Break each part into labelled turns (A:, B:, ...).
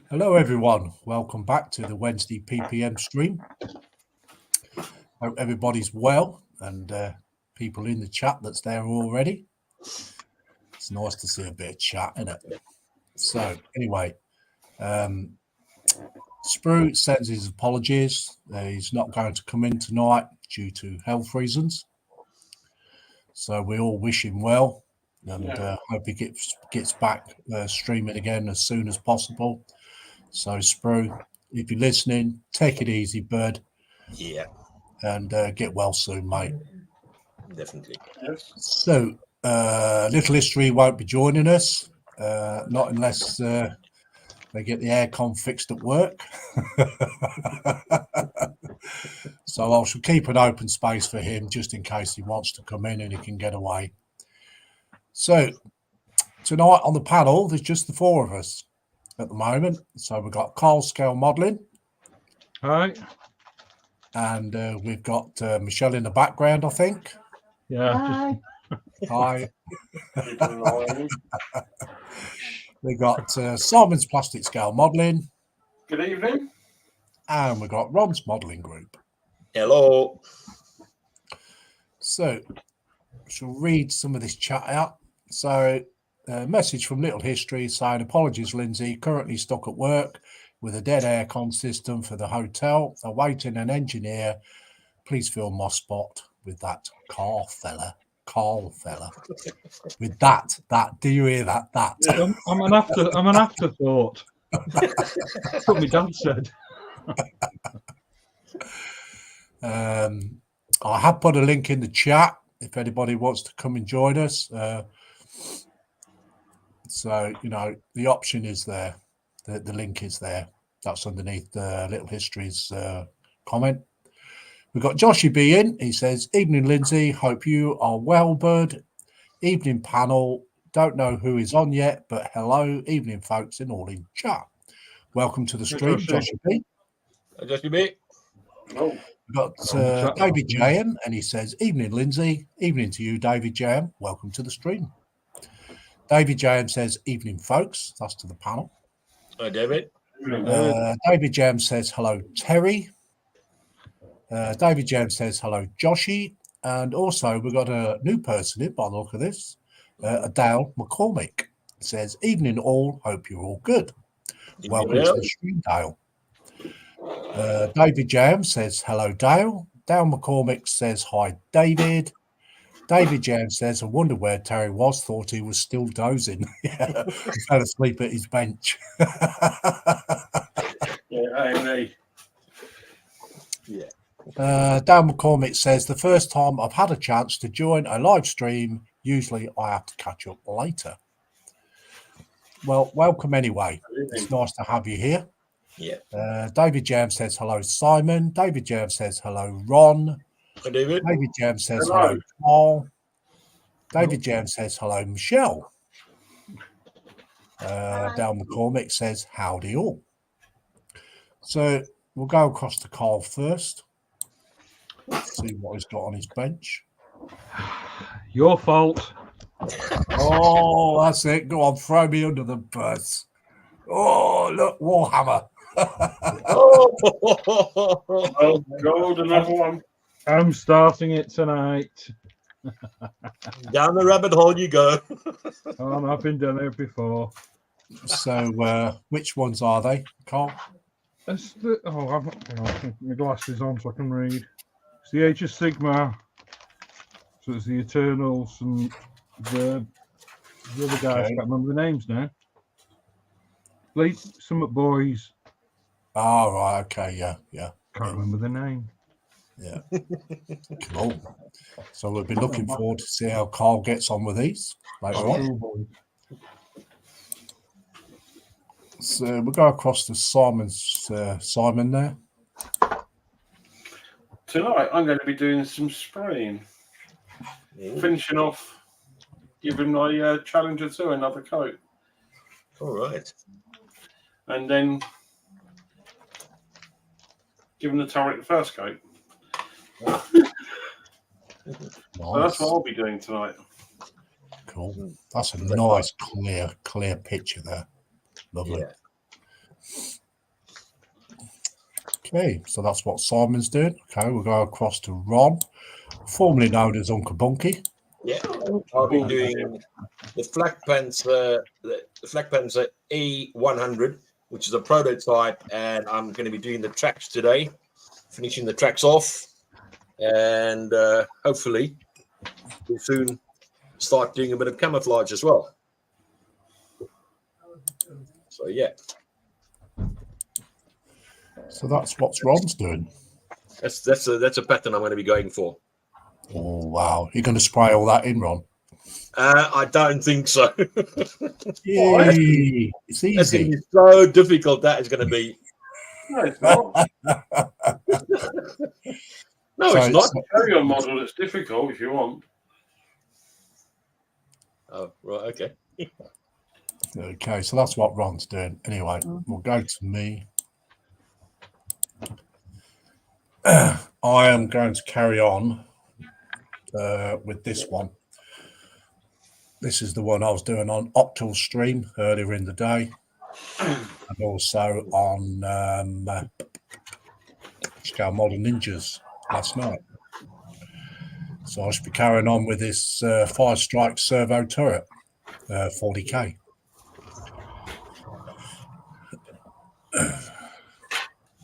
A: Hello everyone, welcome back to the Wednesday PPM stream. Hope everybody's well and people in the chat that's there already. It's nice to see a bit of chat, isn't it? So anyway, Sprue sends his apologies. He's not going to come in tonight due to health reasons. So we all wish him well and hope he gets back streaming again as soon as possible. So Sprue, if you're listening, take it easy, bud.
B: Yeah.
A: And get well soon, mate.
B: Definitely.
C: Yes.
A: So Little History won't be joining us, not unless they get the aircon fixed at work. So I shall keep an open space for him just in case he wants to come in and he can get away. So tonight on the panel, there's just the four of us at the moment. So we've got Carl Scale Modelling.
D: Hi.
A: And we've got Michelle in the background, I think.
D: Yeah.
A: Hi. We got Simon's Plastic Scale Modelling.
C: Good evening.
A: And we've got Ron's Modelling Group.
B: Hello.
A: So I shall read some of this chat out. So a message from Little History saying, apologies, Lindsay, currently stuck at work with a dead aircon system for the hotel, awaiting an engineer. Please fill my spot with that Carl fella. With that, do you hear that?
D: I'm an afterthought. That's what my dad said.
A: I have put a link in the chat if anybody wants to come and join us. So you know the option is there. The link is there. That's underneath Little History's comment. We've got Joshy B in. He says, evening, Lindsay. Hope you are well, bud. Evening, panel. Don't know who is on yet, but hello. Evening, folks, and all in chat. Welcome to the stream, Joshy B.
B: Joshy B.
C: Oh.
A: We've got David J.M. and he says, evening, Lindsay. Evening to you, David J.M. Welcome to the stream. David J.M. says, evening, folks. That's to the panel.
B: Hi, David.
A: David James says hello, Terry. David James says hello, Joshy. And also we've got a new person in by the look of this. Dale McCormick says, evening all, hope you're all good. Welcome to the stream, Dale. David James says hello, Dale. Dale McCormick says hi, David. David James says, I wonder where Terry was, thought he was still dozing. Yeah, he fell asleep at his bench.
C: Yeah.
A: Dan McCormick says, the first time I've had a chance to join a live stream, usually I have to catch up later. Well, welcome anyway. It's nice to have you here.
B: Yeah.
A: David James says hello, Simon. David James says hello, Ron.
B: Hi, David.
A: David James says hello, Paul. David James says hello, Michelle. Dale McCormick says howdy all. So we'll go across to Carl first. See what he's got on his bench.
D: Your fault.
A: Oh, that's it. Go on, throw me under the bus. Oh, look, Warhammer.
C: Oh, God, another one.
D: I'm starting it tonight.
B: Down the rabbit hole you go.
D: I've been done it before.
A: So, which ones are they, Carl?
D: I've got my glasses on so I can read. It's the Age of Sigmar. So it's the Eternals and the other guys. I can't remember the names now. Late Summit Boys.
A: Oh, right. Okay. Yeah.
D: Can't remember the name.
A: Yeah. Cool. So we'll be looking forward to see how Carl gets on with these later on. So we'll go across to Simon there.
C: Tonight, I'm going to be doing some spraying. Finishing off, giving my Challenger 2 another coat.
B: All right.
C: And then giving the turret the first coat. So that's what I'll be doing tonight.
A: Cool. That's a nice, clear picture there. Lovely.
B: Yeah.
A: Okay, so that's what Simon's doing. Okay, we'll go across to Ron, formerly known as Uncle Bunky.
B: Yeah, I'll be doing the Flak Panzer, the Flak Panzer A100, which is a prototype, and I'm going to be doing the tracks today, finishing the tracks off, and hopefully we'll soon start doing a bit of camouflage as well. So yeah,
A: So that's what Ron's doing.
B: that's a pattern I'm going to be going for.
A: Oh wow! You're going to spray all that in, Ron?
B: I don't think so.
A: Yay! It's
B: It's going to
A: easy.
B: be so difficult. That is going to be.
C: No, it's not.
B: No,
A: So
B: it's not.
C: Show your model. It's difficult if you want.
B: Oh, right. Okay.
A: Okay, so that's what Ron's doing. Anyway, we'll go to me. I am going to carry on with this one. This is the one I was doing on Octal Stream earlier in the day, and also on Scale Model Ninjas last night. So I should be carrying on with this Fire Strike servo turret, 40k.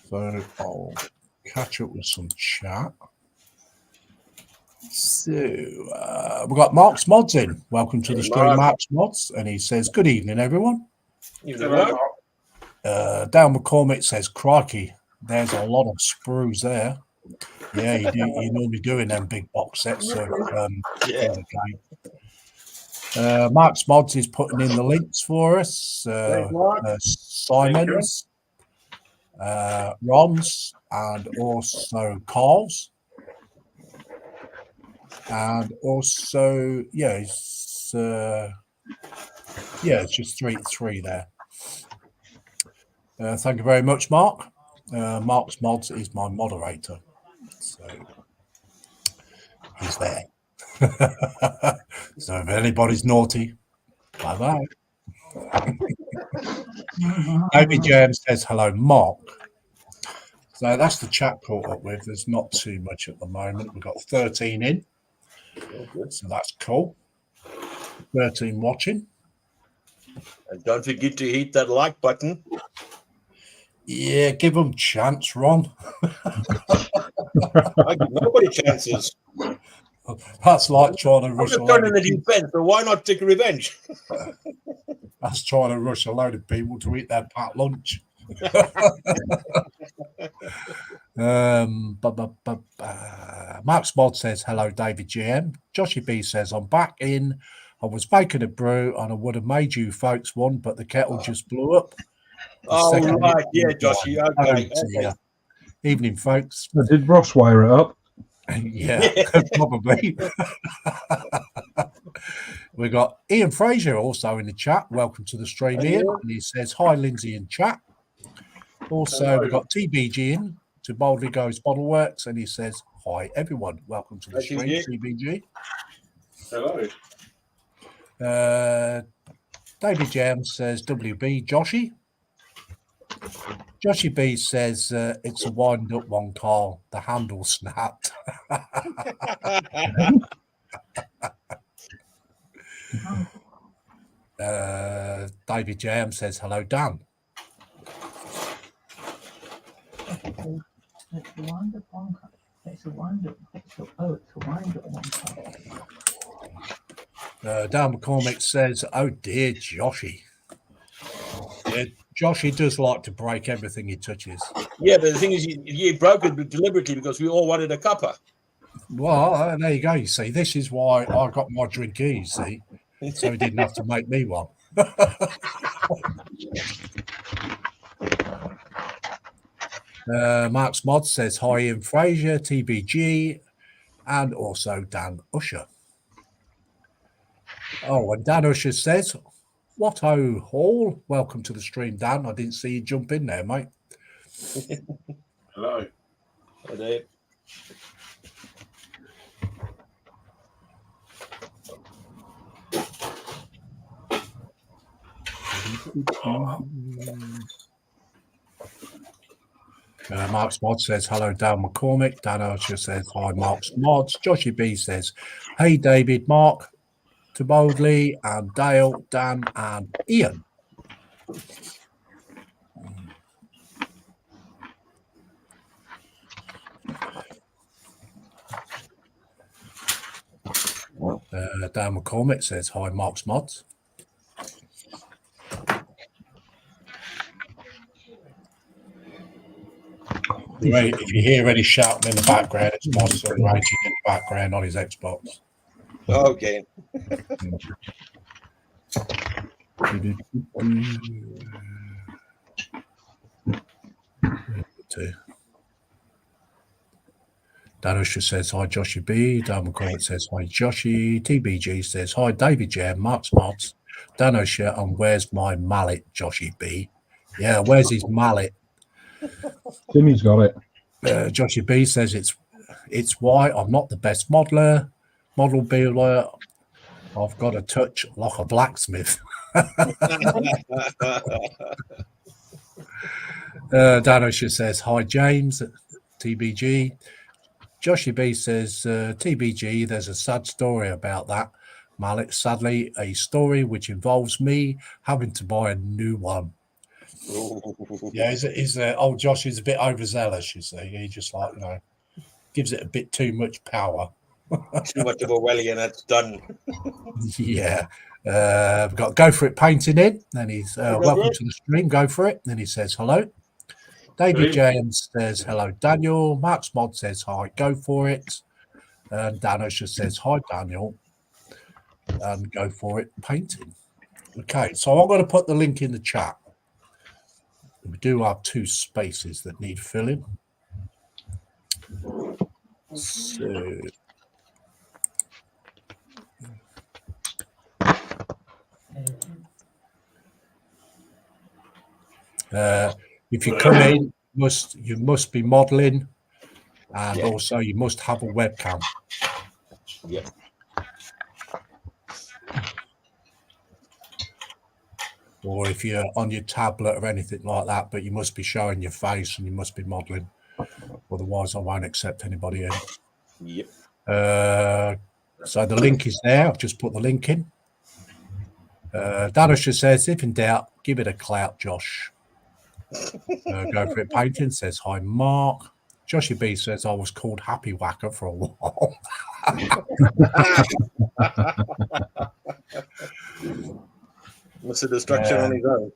A: So I'll catch up with some chat. So we've got Mark's Mods in. Welcome to the stream,
B: Mark.
A: Mark's Mods. And he says, good evening, everyone.
B: Even though
A: Dale McCormick says, crikey, there's a lot of sprues there. Yeah, you normally do in them big box sets of
B: yeah.
A: 40K. Mark's Mods is putting in the links for us.
C: Thanks, Mark.
A: Simon's, Ron's, and also Carl's. And also, it's just three there. Thank you very much, Mark. Mark's Mods is my moderator, so he's there. So if anybody's naughty, bye bye. Amy James says hello, Mark. So that's the chat caught up with. There's not too much at the moment. We've got 13 in. So that's cool. 13 watching.
B: And don't forget to hit that like button.
A: Yeah, give them chance, Ron.
B: I give nobody chances.
A: That's like trying to
B: I'm
A: rush a
B: just
A: load
B: turning
A: of
B: the
A: people.
B: defense, so why not take revenge?
A: That's trying to rush a load of people to eat their packed lunch. Max Mod says hello, David GM. Joshy B says I'm back in. I was making a brew and I would have made you folks one, but the kettle just blew up.
B: Oh,
A: second
B: right. Yeah,
A: hit-
B: Joshy.
A: Oh,
B: Okay.
A: dear. Evening, folks.
D: Did Ross wire it up?
A: Yeah, probably. We got Ian Fraser also in the chat. Welcome to the stream, Ian. And he says, hi, Lindsay in chat. Also, we've got TBG in to Boldly Goes Bottle Works. And he says, hi, everyone. Welcome to the
B: Hi,
A: stream, TBG.
C: Hello.
A: David James says, WB, Joshy. Joshy B says, it's a wind up one, Carl. The handle snapped. David James says, hello, Dan.
E: It's a wind up one. It's a wind up. It's a wind up one.
A: Dan McCormick says, oh dear, Joshy. Yeah, Joshy does like to break everything he touches.
B: Yeah, but the thing is, he broke it deliberately because we all wanted a cuppa.
A: Well, there you go. You see, this is why I got my drink here, you see. So he didn't have to make me one. Mark's Mod says, hi, Ian Fraser, TBG, and also Dan Usher. Oh, and Dan Usher says, what oh, Hall? Welcome to the stream, Dan. I didn't see you jump in there, mate.
C: Hello.
B: Are they-
A: Mark's Mod says, hello, Dan McCormick. Dan Archer says, hi, Mark's Mods. Joshy B says, hey, David, Mark, to Boldley, and Dale, Dan, and Ian. Dan McCormick says, hi, Mark's Mods. If you hear any shouting in the background, it's my son raging in the background on his Xbox.
B: Okay. Danisha says, hi, Joshy B. Dan McCormick says, hi, Joshy. TBG says, hi, David J. Mark's Mods. Danisha, and where's my mallet, Joshy B? Yeah, where's his mallet?
D: Timmy's got it.
A: Joshy B says, it's why I'm not the best model builder. I've got a touch like a blacksmith. Danisha says, hi, James. TBG. Joshy B says, TBG, there's a sad story about that mallet. Sadly, a story which involves me having to buy a new one. Yeah, old Josh is a bit overzealous, you see. He just gives it a bit too much power.
B: Too much of a welly and it's done.
A: Yeah. We've got Go For It painting in. Then he's welcome to the stream. Go for it. Then he says hello. David James says hello, Daniel. Max Mod says hi, go for it. And Danisha says hi, Daniel. And go for it, painting. Okay, so I'm going to put the link in the chat. We do have 2 spaces that need filling. So if you come in, you must be modeling, and also you must have a webcam.
B: Yeah.
A: Or if you're on your tablet or anything like that, but you must be showing your face and you must be modeling. Otherwise, I won't accept anybody in.
B: Yep.
A: So the link is there. I've just put the link in. Danisha says, if in doubt, give it a clout, Josh. Go For It painting says, hi, Mark. Joshy B says, I was called Happy Whacker for a while.
B: Mr. Destruction on his own.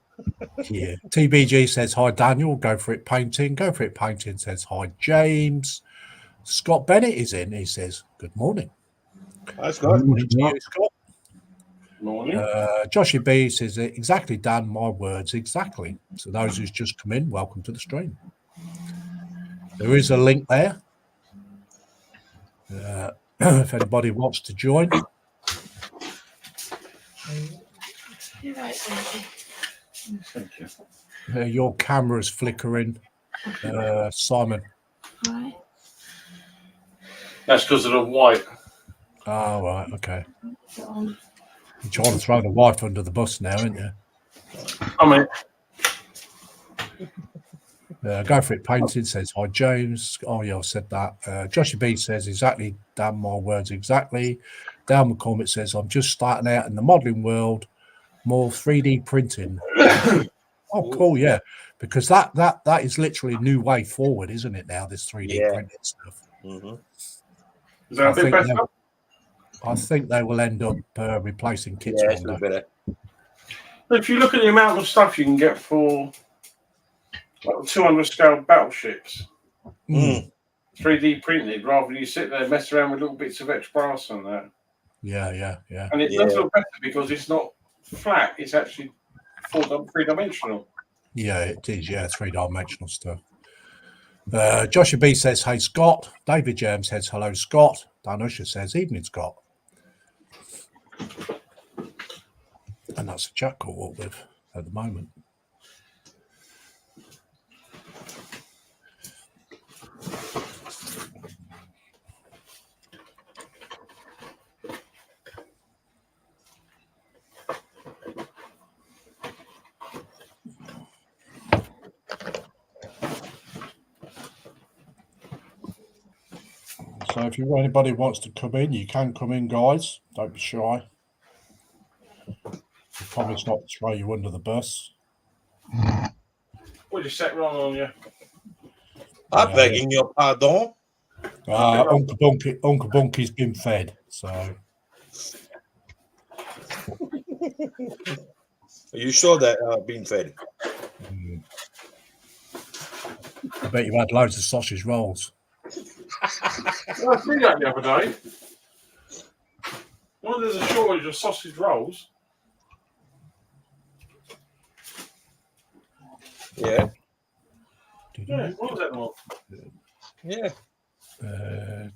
A: Yeah. TBG says, hi, Daniel. Go For It painting. Go For It painting says, hi, James. Scott Bennett is in. He says, good morning.
B: Hi, Scott.
A: Good morning to you, Scott.
C: Morning.
A: Joshy B says, exactly, Dan, my words, exactly. So those who's just come in, welcome to the stream. There is a link there. If anybody wants to join.
C: Thank you.
A: Your camera's flickering, Simon.
E: Hi.
C: That's because of the white.
A: Oh, right, okay. You're trying to throw the wife under the bus now, aren't you?
C: I mean,
A: Go For It painting says, hi, James. Oh, yeah, I said that. Joshy B says, exactly, Dan, my words, exactly. Dan McCormick says, I'm just starting out in the modelling world, more 3D printing. Oh, cool, yeah. Because that is literally a new way forward, isn't it, now, this 3D printing stuff.
B: Mm-hmm.
C: is that a bit better?
A: I think they will end up replacing kits
B: Yeah, it's
A: one day.
B: better.
C: If you look at the amount of stuff you can get for 200 scale battleships, 3D printed, rather than you sit there and mess around with little bits of etched brass and that.
A: Yeah.
C: And it does look better because it's not flat, it's actually 3-dimensional.
A: Yeah, it is. Yeah, 3-dimensional stuff. Joshua B says, hey, Scott. David James says, hello, Scott. Danusha says, evening, Scott. And that's a chat call with at the moment. So if anybody wants to come in, you can come in, guys. Don't be shy. I promise not to throw you under the bus.
C: We'll just set wrong on you.
B: I'm
A: Yeah.
B: begging your pardon.
A: Uncle Bunky's been fed, so
B: Are you sure that being fed?
A: I bet you had loads of sausage rolls.
C: Well, I see that the other day. Well, there's a shortage of sausage rolls.
B: Yeah.
C: Yeah, what was that one?
B: Yeah.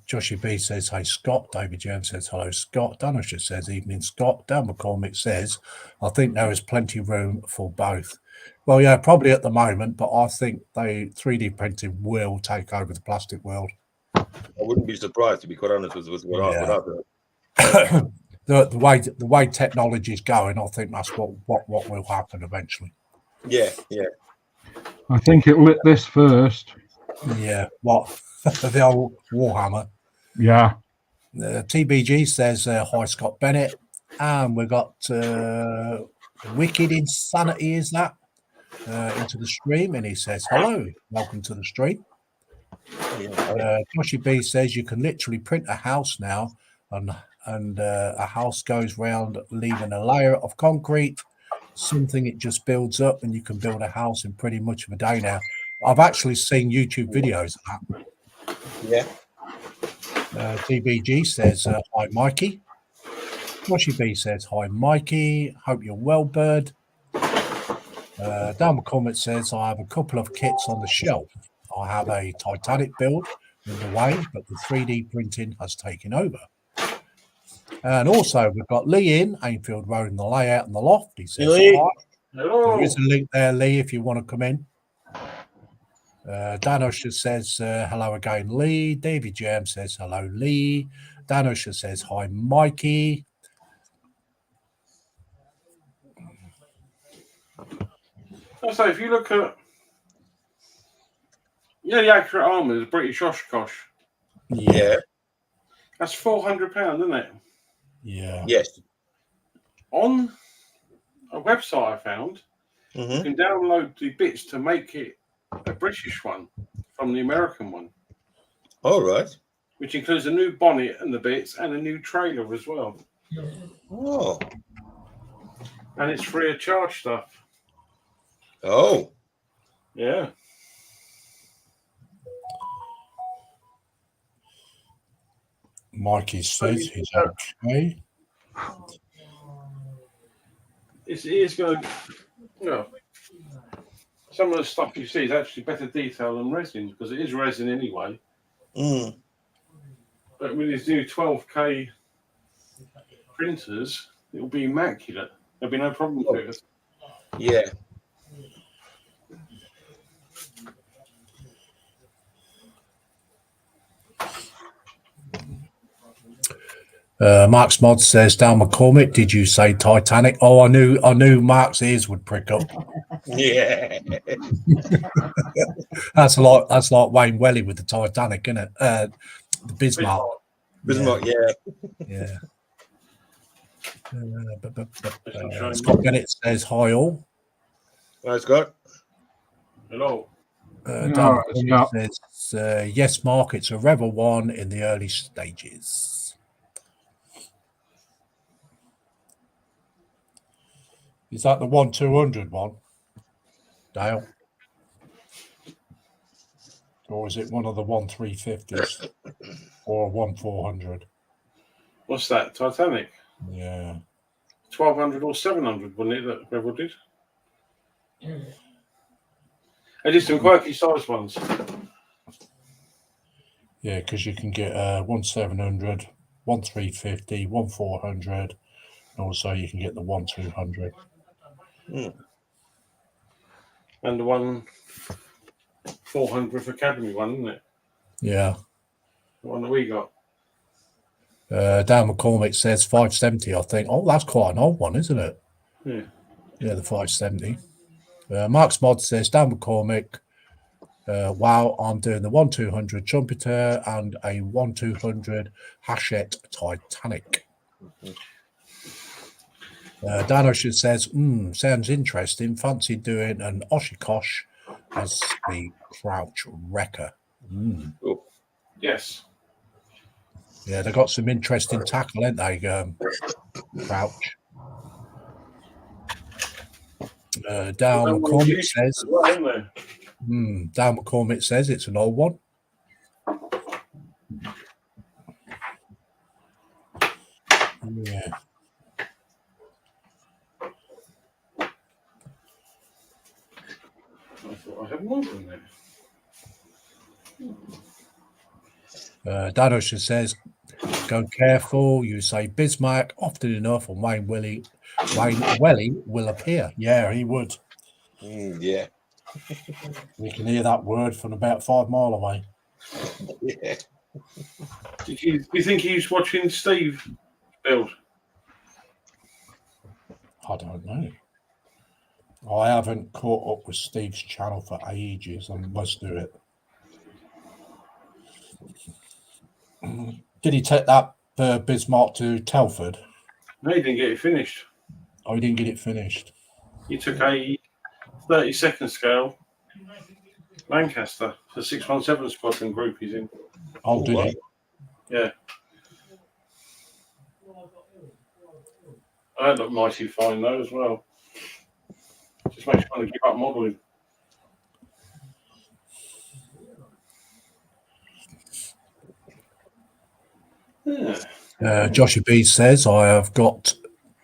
A: Joshy B says, "Hey Scott." David Jones says, "Hello Scott." Danisha says, "Evening Scott." Dan McCormick says, "I think there is plenty of room for both." Well, yeah, probably at the moment, but I think 3D printing will take over the plastic world.
B: I wouldn't be surprised, to be quite honest, with what I heard.
A: The way technology is going, I think that's what will happen eventually.
B: Yeah, yeah.
D: I think it lit this first.
A: Yeah, what the old Warhammer.
D: Yeah.
A: TBG says, "Hi Scott Bennett," and we got Wicked Insanity is that into the stream, and he says, "Hello, welcome to the stream." Joshy B says, "You can literally print a house now, and a house goes round, leaving a layer of concrete. Something it just builds up, and you can build a house in pretty much of a day now." I've actually seen YouTube videos of that.
B: Yeah.
A: TBG says, "Hi Mikey." Joshy B says, "Hi Mikey. Hope you're well, bird." Dan McCormick says, "I have a couple of kits on the shelf. I have a Titanic build underway, but the 3D printing has taken over." And also, we've got Lee in Ainfield Road in the layout and the loft. He says,
B: Lee.
A: "Hi."
C: Hello.
A: There is a link there, Lee, if you want to come in. Dan Usher says, "Hello again, Lee." David Jam says, "Hello, Lee." Dan Usher says, "Hi, Mikey."
C: So if you look at, the accurate armour is British Oshkosh.
B: Yeah.
C: That's £400, isn't it?
A: Yeah.
B: Yes.
C: On a website I found, you
B: Mm-hmm.
C: can download the bits to make it a British one from the American one,
B: All right.
C: which includes a new bonnet and the bits and a new trailer as well.
B: Oh.
C: And it's free of charge stuff.
B: Oh.
C: Yeah.
A: Mikey says he's okay.
C: It is going to, some of the stuff you see is actually better detail than resin because it is resin anyway.
B: Mm.
C: But with these new 12K printers, it will be immaculate. There'll be no problem with it.
B: Yeah.
A: Mark's Mod says, "Down McCormick, did you say Titanic?" Oh, I knew Mark's ears would prick up.
B: Yeah.
A: That's like Wayne Welly with the Titanic, isn't it? The Bismarck.
B: Bismarck, yeah.
A: Yeah. Scott Bennett says, "Hi all."
B: Right, Scott.
C: Hello.
A: Dan
D: No,
A: McCormick says, "Yes, Mark, it's a Rebel 1 in the early stages." Is that the 1/200 one, Dale? Or is it one of the 1/350s or a 1/400?
C: What's that? Titanic?
A: Yeah.
C: 1200 or 700, wasn't it, that Rebel did? They did some quirky size ones.
A: Yeah, because you can get 1/700, 1/350, 1/400, and also you can get the 1/200.
C: And the 1/400th Academy one, isn't it?
A: Yeah.
C: The one that we got.
A: Dan McCormick says 570, I think. Oh, that's quite an old one, isn't it?
C: Yeah.
A: Yeah, the 570. Mark's Mod says, "Dan McCormick, while I'm doing the 1-200 Trumpeter and a 1-200 Hachette Titanic. Dan Ocean says, sounds interesting. Fancy doing an Oshikosh as the Crouch Wrecker.
B: Oh,
C: Yes.
A: Yeah, they got some interesting tackle, ain't they, Crouch? Dale McCormick says, Dale McCormick says it's an old one. Yeah.
C: I thought I had more than that.
A: Dan Ocean says, go careful. You say Bismarck often enough, and Wayne Welly will appear. Yeah, he would.
B: yeah.
A: We can hear that word from about 5 miles away.
B: Yeah.
C: Do you think he's watching Steve build?
A: I don't know. I haven't caught up with Steve's channel for ages. I must do it. Did he take that Bismarck to Telford?
C: No, he didn't get it finished.
A: Oh, he didn't get it finished.
C: He took a 32nd scale Lancaster for 617 squadron group he's in.
A: Oh, did he?
C: Yeah. I look mighty fine though as well. Just makes me want to give up modelling. Yeah.
A: Joshua B says, I've got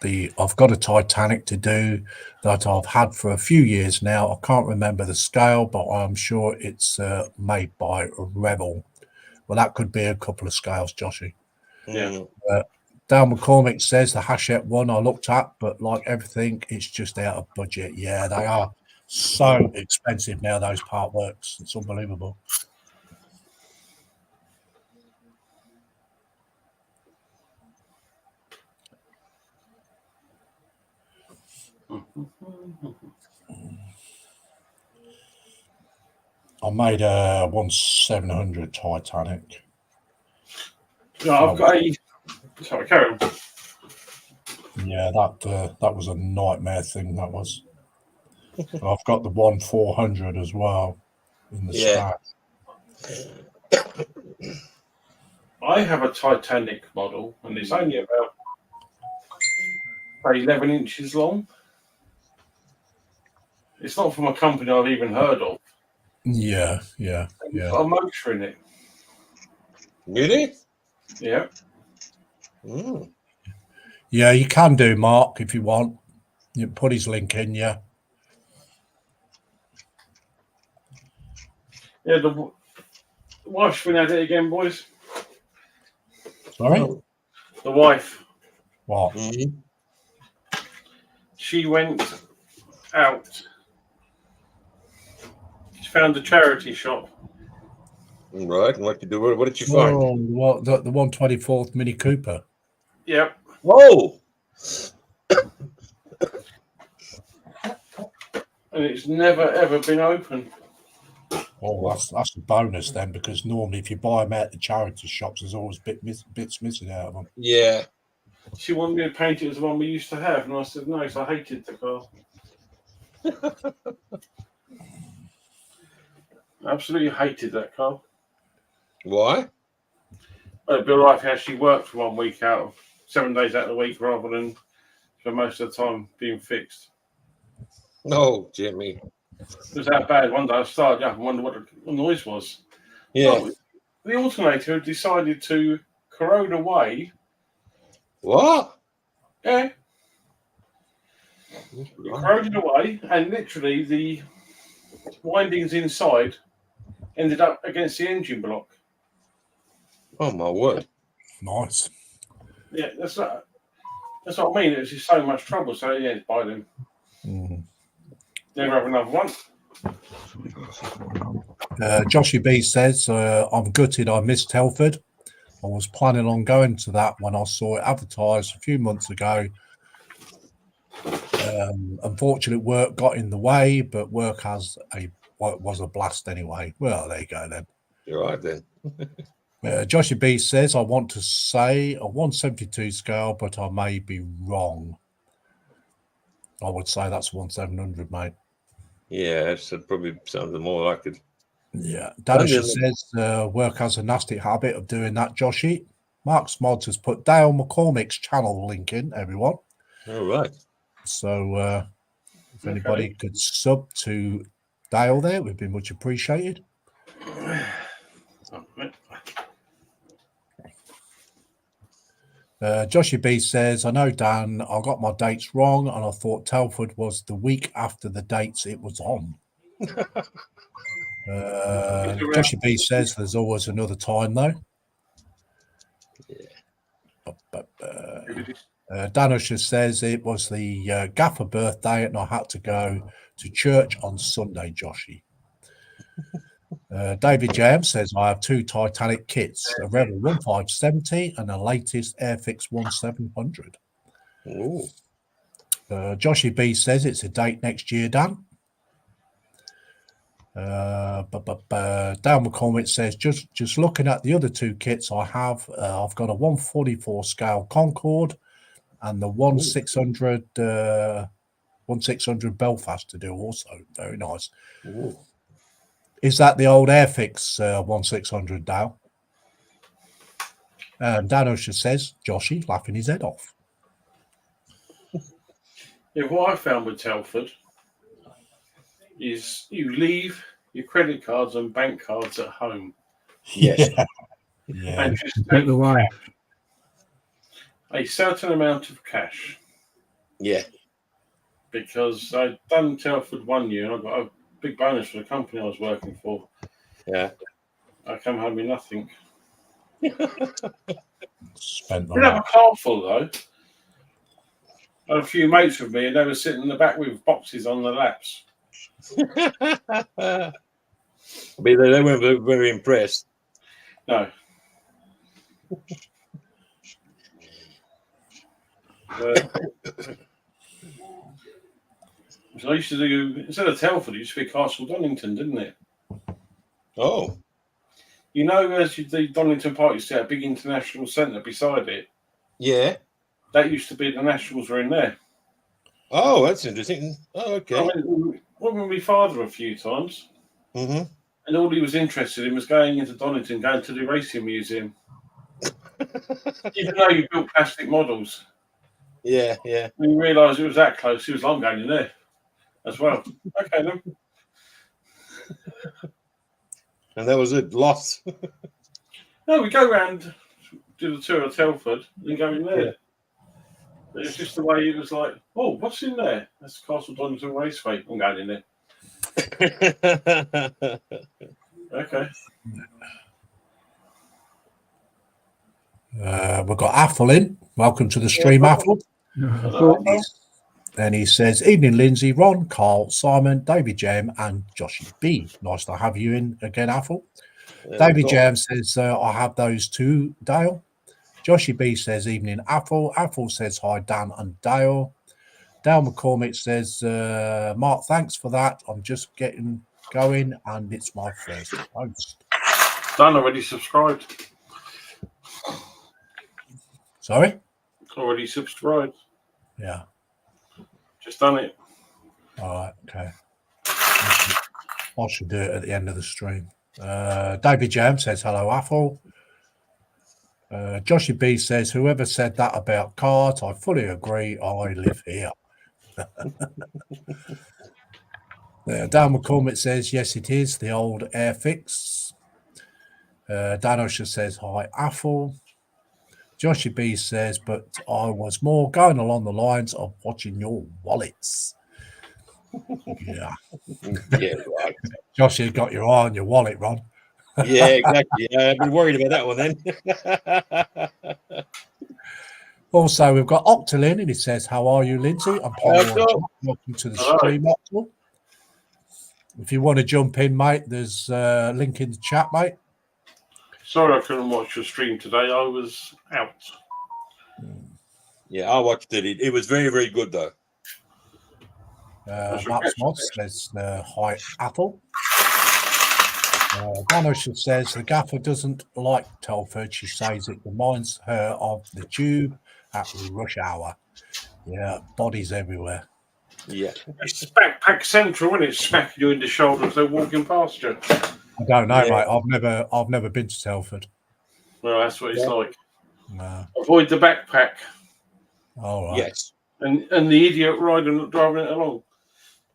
A: a Titanic to do that I've had for a few years now. I can't remember the scale, but I'm sure it's made by Rebel. Well, that could be a couple of scales, Joshy.
C: Yeah.
A: Dale McCormick says the Hachette one I looked at, but like everything, it's just out of budget. Yeah, they are so expensive now, those part works. It's unbelievable. I made a 1-700 Titanic.
C: No, I've got a. Sorry, carry on.
A: Yeah, that was a nightmare thing. That was. I've got the 1-400 as well in the stack.
C: I have a Titanic model, and it's only about 11 inches long. It's not from a company I've even heard of.
A: Yeah.
C: It's got a motor in it.
B: Really?
C: Yeah.
A: Yeah, you can do, Mark, if you want. You put his link in, yeah.
C: Yeah, the wife's been at it again, boys.
A: Sorry?
C: The wife.
A: What?
C: She went out. She found a charity shop.
B: Right. What did you do? What did you find?
A: Oh, what, the 124th Mini Cooper.
C: Yep.
B: Whoa!
C: And it's never ever been opened.
A: Oh, that's a bonus then, because normally if you buy them out the charity shops, there's always bits missing out of them.
B: Yeah.
C: She wanted me to paint it as the one we used to have, and I said no, because I hated the car. Absolutely hated that car.
B: Why?
C: It'd be all right if you actually worked for 1 week out of 7 days out of the week, rather than for most of the time being fixed.
B: No, Jimmy.
C: It was that bad. One day I started up and wondered what the noise was.
B: Yeah.
C: Oh, the alternator had decided to corrode away.
B: What?
C: Yeah. It corroded away, and literally the windings inside ended up against the engine block.
B: Oh my word!
A: Nice.
C: Yeah, that's what I mean. It was just so much trouble. So yeah, buy them. Never have another one.
A: Joshy B says, I'm gutted I missed Telford. I was planning on going to that when I saw it advertised a few months ago. Unfortunate work got in the way, but work has a was a blast anyway. Well, there you go then.
B: You're right then.
A: Joshy B says, I want to say a 172 scale, but I may be wrong. I would say that's 1700, mate.
B: Yeah, that's probably sounds more like it.
A: Yeah. Danisha says, work has a nasty habit of doing that, Joshy. Mark's Mods has put Dale McCormick's channel link in, everyone.
B: All right.
A: So if anybody could sub to Dale there, it would be much appreciated. Joshy B says, I know, Dan, I got my dates wrong and I thought Telford was the week after the dates it was on. Joshy B says there's always another time, though. Danush says it was the Gaffer birthday and I had to go to church on Sunday, Joshy. David James says, I have two Titanic kits, a Rebel 1570 and a latest Airfix 1700.
B: Ooh.
A: Joshy B says it's a date next year, Dan. Dale McCormick says, just looking at the other two kits I have, I've got a 144 scale Concorde and the 1600 Belfast to do also. Very nice.
B: Ooh.
A: Is that the old Airfix 1600, Dale? Dan Usher says, Joshy laughing his head off.
C: Yeah, what I found with Telford is you leave your credit cards and bank cards at home.
B: Yes.
A: Yeah.
C: And just
D: Take the way.
C: a certain amount of cash.
B: Yeah.
C: Because I'd done Telford 1 year and I got a big bonus for the company I was working for.
B: Yeah.
C: I come home with nothing.
A: Spent the
C: Didn't have
A: lot.
C: a car full though. I had a few mates with me and they were sitting in the back with boxes on their laps.
B: I mean, they weren't very impressed.
C: No. So I used to do, instead of Telford, it used to be Castle Donington, didn't it?
B: Oh.
C: You know, as you do Donington Park, you see a big international centre beside it.
B: Yeah.
C: That used to be the Nationals were in there.
B: Oh, that's interesting. Oh, okay.
C: I went with my father a few times,
B: Mm-hmm.
C: and all he was interested in was going into Donington, going to the racing museum. Even though you built plastic models,
B: Yeah, yeah.
C: when you realised it was that close, he was like, I'm going in there as well. Okay, then.
B: And that was it. Lost.
C: No, we go round, do the tour of Telford, and go in there. But it's just the way it was like, oh, what's in there? That's Castle Donington Raceway. I'm going in there. Okay.
A: We've got Athel in. Welcome to the stream, Athel. And he says, evening, Lindsay, Ron, Carl, Simon, David Jam, and Joshy B. Nice to have you in again, Athel. David Jam says, I have those two, Dale. Joshy B says, evening, Athel. Athel says, hi, Dan and Dale. Dale McCormick says, Mark, thanks for that. I'm just getting going, and it's my first post.
C: Done, already subscribed.
A: Sorry?
C: Already subscribed.
A: Yeah.
C: Just done it.
A: All right, okay. I should do it at the end of the stream. David Jam says, hello, Athel. Joshy B says, whoever said that about cards, I fully agree. I live here. Dan McCormick says, yes, it is the old Airfix. Dan Usher says, hi, Athel. Joshy B says, but I was more going along the lines of watching your wallets. Yeah.
B: Yeah, right.
A: Josh, you've got your eye on your wallet, Ron.
B: Yeah, exactly. I've been worried about that one then.
A: Also, we've got Octal in, and he says, how are you, Lindsay? I'm
B: Octal.
A: Welcome to the
C: Hello.
A: stream, Octal. If you want to jump in, mate, there's a link in the chat, mate.
C: Sorry I couldn't watch your stream today. I was out.
B: Yeah, I watched it. It was very, very good, though.
A: Max Mods says, hi, Athel. Dan Usher says the gaffer doesn't like Telford. She says it reminds her of the tube at rush hour. Yeah, bodies everywhere.
B: Yeah.
C: It's backpack central, isn't it? Smacking you in the shoulder as they're walking past you.
A: I don't know,
B: Yeah.
A: mate. I've never been to Telford.
C: Well, that's what it's
B: Yeah.
C: like.
A: No.
C: Avoid the backpack
A: All right.
B: Yes.
C: and the idiot driving it along.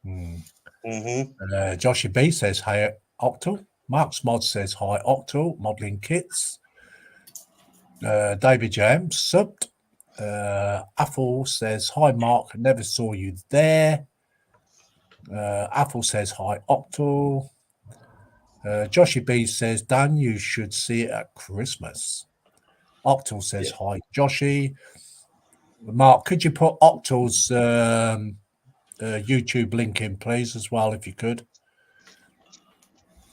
A: Mm.
B: Mm-hmm.
A: Joshy B says, hey, Octal. Mark's Mod says, hi, Octal. Modelling kits. David James subbed. Apple says, hi, Mark. Never saw you there. Apple says, hi, Octal. Joshy B says, Dan, you should see it at Christmas. Octal says, hi, Joshy. Mark, could you put Octal's YouTube link in, please, as well, if you could?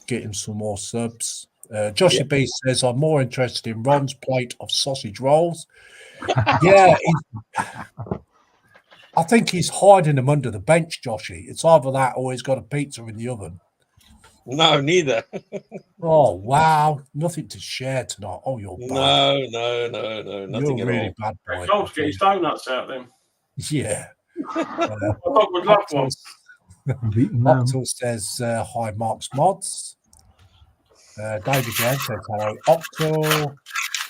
A: Get him some more subs. Joshy B says, I'm more interested in Ron's plate of sausage rolls. Yeah, I think he's hiding them under the bench, Joshy. It's either that or he's got a pizza in the oven.
B: No, neither.
A: Oh, wow. Nothing to share tonight. Oh, you're bad.
B: No, nothing
A: You're
B: at
A: really
B: all.
A: bad, boy.
C: Can't get his donuts out then.
A: Yeah.
C: My dog would love one.
D: Beating them.
A: Octal says, hi, Mark's Mods. David Jan says, hello, Octal.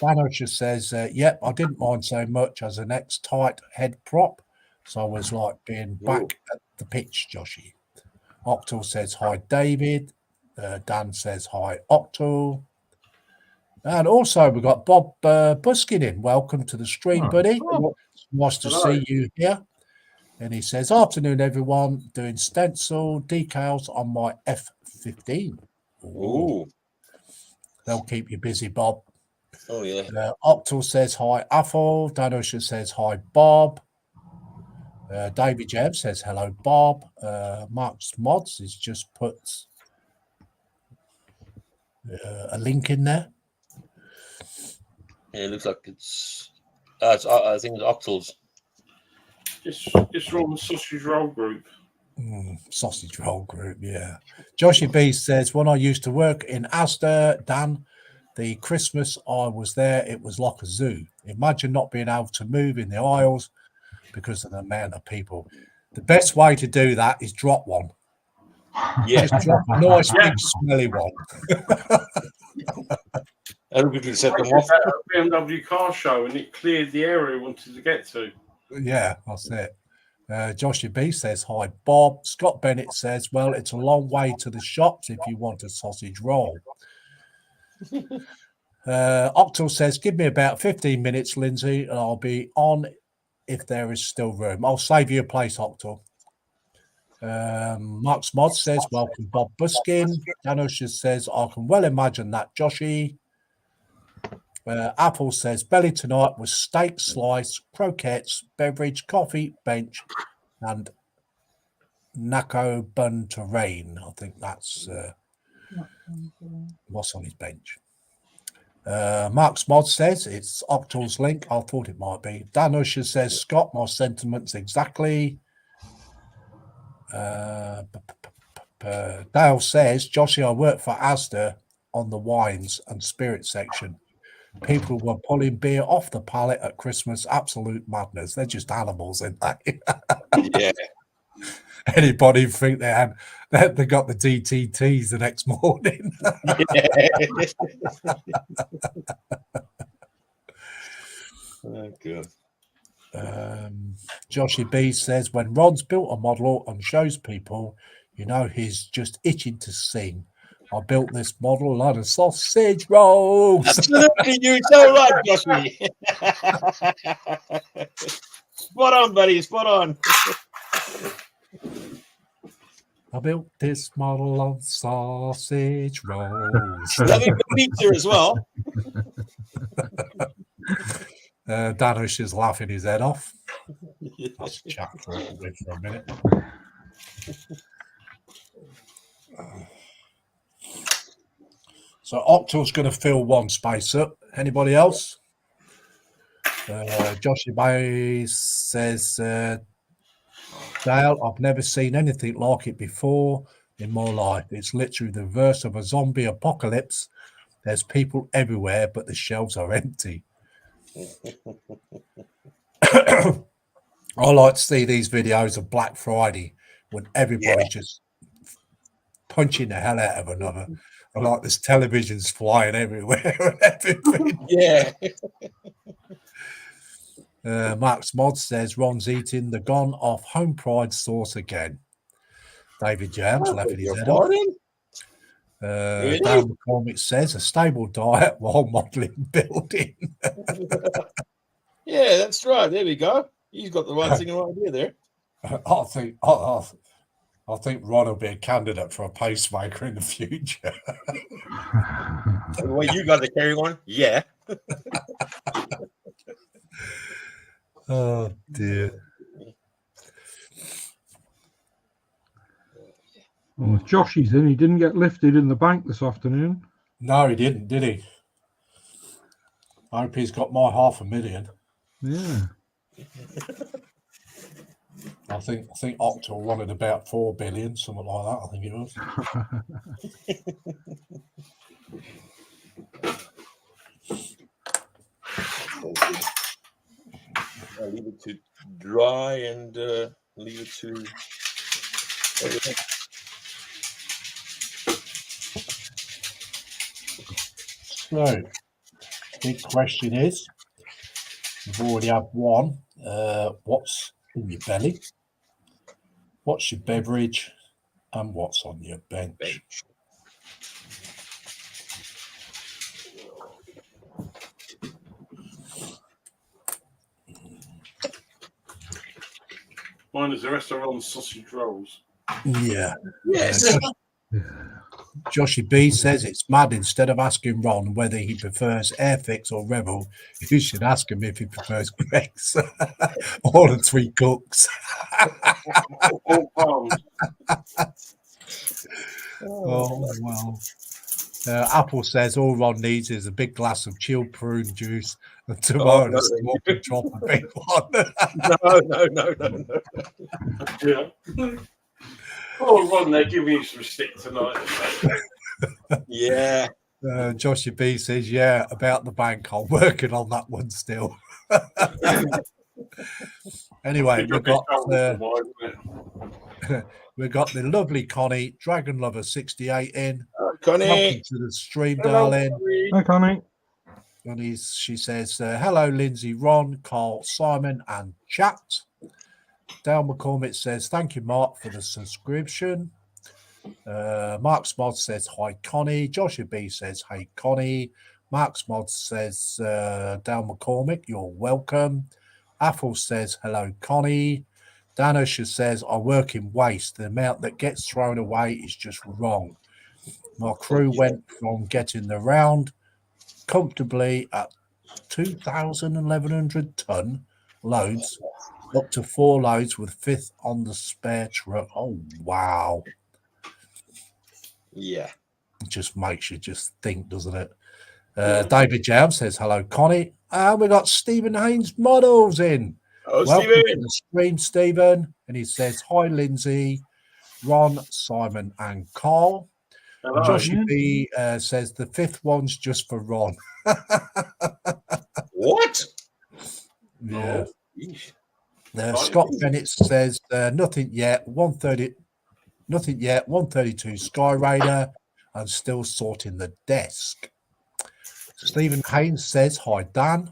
A: Dan Usher says, yep, I didn't mind so much as an ex-tight head prop. So I was like being back at the pitch, Joshy. Octal says, hi, David. Dan says, hi, Octal. And also, we've got Bob Buskin in. Welcome to the stream, buddy. Nice to see you here. And he says, afternoon, everyone. Doing stencil decals on my F15.
B: Ooh.
A: They'll keep you busy, Bob.
B: Oh, yeah.
A: Octal says, hi, Athol. Dan Usher says, hi, Bob. David Jeb says, hello, Bob. Mark's Mods has just put a link in there.
B: Yeah, it looks like it's I think it's Octal's.
C: It's Ron's sausage roll group.
A: Sausage roll group, yeah. Joshy B says, when I used to work in Asda, Dan, the Christmas I was there, it was like a zoo. Imagine not being able to move in the aisles because of the amount of people. The best way to do that is drop one.
B: Yeah.
A: Just drop a nice big smelly one.
B: Everybody set
C: I
B: them
C: did
B: off.
C: that at a BMW car show and it cleared the area we wanted to get to.
A: Yeah, that's it. Joshy B says, hi, Bob. Scott Bennett says, well, it's a long way to the shops if you want a sausage roll. Octal says, give me about 15 minutes, Lindsay, and I'll be on if there is still room. I'll save you a place, Octal. Mark's Mod says, welcome, Bob Buskin. Dan Usher says, I can well imagine that, Joshy. Apple says, belly tonight was steak slice, croquettes, beverage, coffee, bench, and Naco bun to rain. I think that's what's on his bench. Mark's Mod says it's Octal's link. I thought it might be. Dan Usher says, Scott, my sentiments exactly. Dale says, Joshy, I work for Asda on the wines and spirits section. People were pulling beer off the pallet at Christmas. Absolute madness. They're just animals, aren't they?
B: Yeah.
A: Anybody think they got the DTTs the next morning?
B: Oh, good.
A: Joshy B says, when Ron's built a model and shows people, you know he's just itching to sing. I built this model on a sausage rolls.
B: Absolutely, you're so right, Joshy. Spot on, buddy. Spot on.
A: I built this model on sausage rolls.
B: Having the pizza as well.
A: Danish is laughing his head off. Let's chat for a minute. So Octal's going to fill one space up. Anybody else? Joshy Bay says, Dale, I've never seen anything like it before. in my life. It's literally the reverse of a zombie apocalypse. There's people everywhere, but the shelves are empty. I like to see these videos of Black Friday when everybody's just punching the hell out of another. I like there's televisions flying everywhere and everything.
B: Yeah.
A: Mark's Mod says Ron's eating the gone off home pride sauce again. David Jams laughing his head off.
B: Really?
A: Dan McCormick says a stable diet while modelling building.
B: Yeah, that's right. There we go. He's got the right thing right idea there.
A: I think Ron will be a candidate for a pacemaker in the future.
B: The way you got the carry on, yeah.
A: Oh dear.
D: Well, Joshy's in. He didn't get lifted in the bank this afternoon.
A: No, he didn't, did he? I hope he's got my $500,000.
D: Yeah.
A: I think Octal wanted about 4 billion, something like that. I think it was.
B: I'll leave it to dry and leave it to everything.
A: So, big question is, we've already had one. What's in your belly? What's your beverage? And what's on your bench?
C: Mine is the rest of Ron's sausage rolls.
A: Yeah.
B: Yes.
A: Joshy B says it's mad. Instead of asking Ron whether he prefers Airfix or Rebel, you should ask him if he prefers Greg's. All the 3 cooks.
C: All palms.
A: Oh, well. Apple says all Ron needs is a big glass of chilled prune juice and tomorrow
B: no,
A: to
B: thank
A: drop a big one.
B: No.
C: Yeah. Oh, Ron, they're giving you some stick tonight.
B: Yeah.
A: Joshy B says, yeah, about the bank. I'm working on that one still. Anyway, we've got the lovely Connie, Dragon Lover 68 in.
B: Connie.
A: Welcome to the stream,
C: Hello,
A: darling.
C: Connie.
D: Hi, Connie.
A: And she says, hello, Lindsay, Ron, Carl, Simon, and chat. Dale McCormick says, thank you, Mark, for the subscription. Mark's Mod says, hi, Connie. Joshua B says, hey, Connie. Mark's Mod says, Dale McCormick, you're welcome. Apple says, hello, Connie. Danisha says, I work in waste. The amount that gets thrown away is just wrong. My crew went from getting the round comfortably at 2,100 ton loads up to 4 loads with 5th on the spare truck. Oh, wow.
B: Yeah.
A: It just makes you just think, doesn't it? David Jam says, hello, Connie. And we got Stephen Haynes Models in.
B: Oh,
A: Welcome
B: Stephen.
A: to the stream, Stephen. And he says, hi, Lindsay, Ron, Simon, and Carl.
C: Hello.
A: Joshy B says, the 5th one's just for Ron.
B: What?
A: Yeah.
B: Oh,
A: Scott Bennett says, nothing yet. 130, nothing yet. 132 Sky Raider. I'm still sorting the desk. Stephen Haynes says, hi, Dan.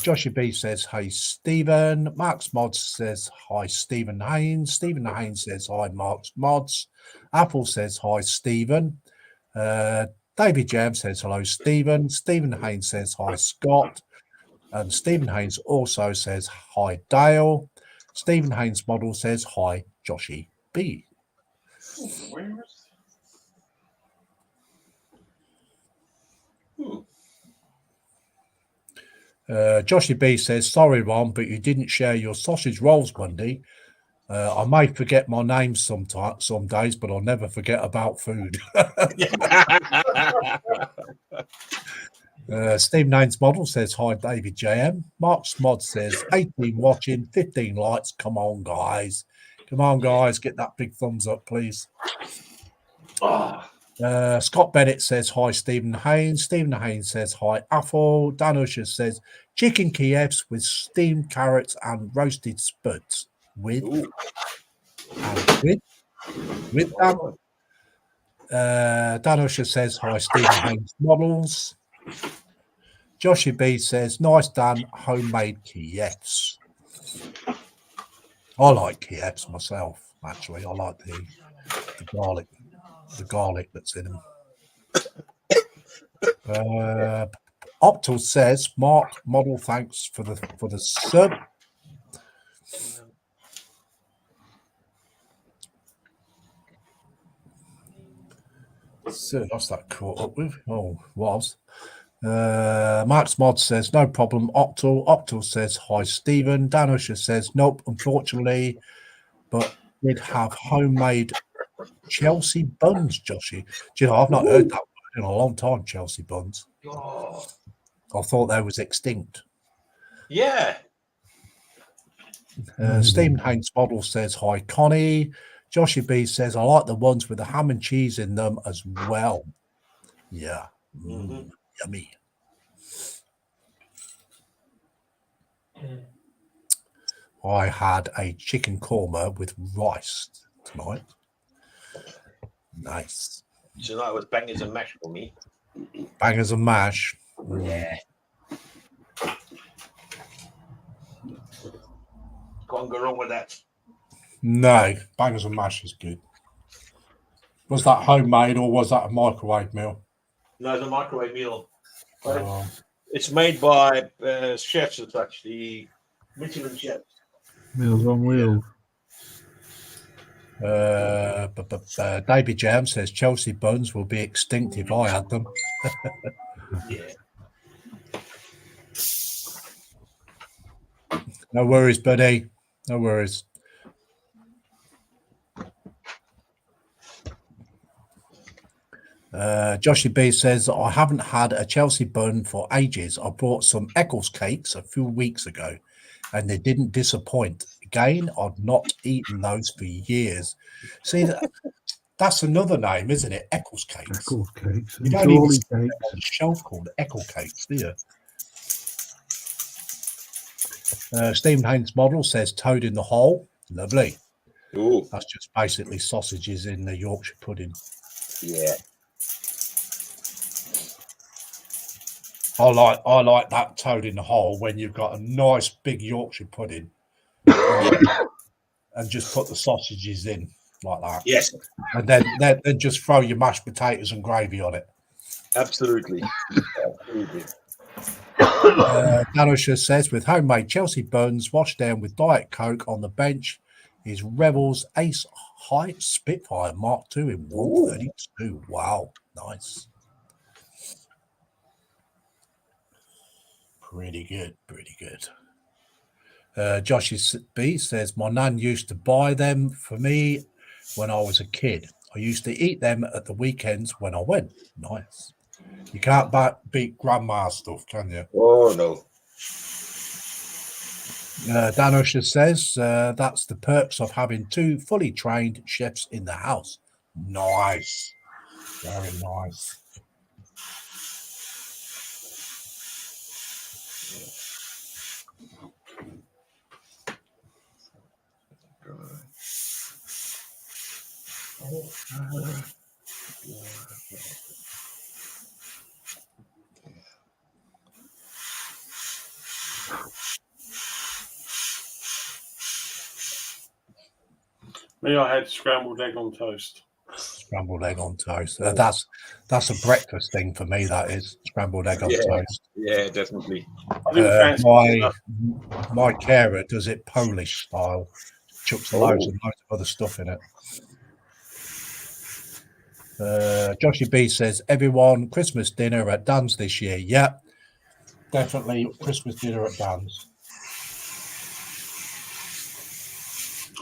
A: Joshua B says, hey, Stephen. Mark's Mods says, hi, Stephen Haynes. Stephen Haynes says, hi, Mark's Mods. Apple says, hi, Stephen. David Jam says, hello, Stephen. Stephen Haynes says, hi, Scott. And Stephen Haynes also says, hi, Dale. Stephen Haynes Model says, hi, Joshy B.
C: Where is
A: Joshy B says, sorry, Ron, but you didn't share your sausage rolls Monday. I may forget my name some days, but I'll never forget about food. Steve Naines Model says, hi, David JM. Mark's Mod says, 18 watching, 15 likes. Come on, guys. Come on, guys, get that big thumbs up, please.
C: Oh,
A: Scott Bennett says hi, Stephen Haynes. Stephen Haynes says hi, Apple. Dan Usher says chicken Kievs with steamed carrots and roasted spuds. With
B: Ooh.
A: Dan. Dan Usher says hi, Stephen Haynes models. Joshy B says nice, Dan, homemade Kievs. I like Kievs myself, actually. I like the garlic that's in them. Optal says, Mark model, thanks for the sub. So what's that caught up with? Oh, was. Max Mod says, no problem. Optal says, hi, Stephen. Dan Usher says, nope, unfortunately, but we'd have homemade Chelsea buns, Joshy. Do you know, I've not heard that word in a long time, Chelsea buns.
B: Oh.
A: I thought they was extinct.
B: Yeah.
A: Stephen Haynes model says, hi, Connie. Joshy B says, I like the ones with the ham and cheese in them as well. Yeah. Yummy. I had a chicken korma with rice tonight. Nice.
B: Tonight was bangers and mash for me.
A: Bangers and mash.
B: Yeah. Can't go wrong with that.
A: No, bangers and mash is good. Was that homemade or was that a microwave meal?
B: No, it's a microwave meal. But it's made by chefs. It's actually Michelin chefs.
D: Meals on Wheels.
A: David Jam says Chelsea buns will be extinct if I had them.
B: Yeah.
A: No worries, buddy. No worries. Joshy B says, I haven't had a Chelsea bun for ages. I bought some Eccles cakes a few weeks ago and they didn't disappoint. Again, I've not eaten those for years. See, that's another name, isn't it? Eccles cakes.
D: Eccles cakes.
A: You don't even
D: Crawley
A: see it
D: cakes.
A: on the shelf called Eccles cakes, do you? Stephen Haynes model says toad in the hole. Lovely.
B: Ooh.
A: That's just basically sausages in the Yorkshire pudding.
B: Yeah.
A: I like that toad in the hole when you've got a nice big Yorkshire pudding and just put the sausages in like that.
B: Yes.
A: And then just throw your mashed potatoes and gravy on it.
B: Absolutely. Absolutely.
A: Danosha says, with homemade Chelsea buns washed down with Diet Coke on the bench is Rebels Ace High Spitfire Mark II in 132. Wow, nice. Pretty good, pretty good. Josh B says, my nan used to buy them for me when I was a kid. I used to eat them at the weekends when I went. Nice. You can't beat grandma stuff, can you?
B: Oh, no.
A: Dan Usher says, that's the perks of having two fully trained chefs in the house. Nice. Very nice.
C: Me, I had scrambled egg on toast.
A: Scrambled egg on toast. That's a breakfast thing for me. That is scrambled egg on toast.
B: Yeah, definitely.
C: I didn't fancy
A: My carer does it Polish style. Chucks loads and loads of other stuff in it. Joshy B says, everyone, Christmas dinner at Dan's this year. Yep, definitely Christmas dinner at Dan's.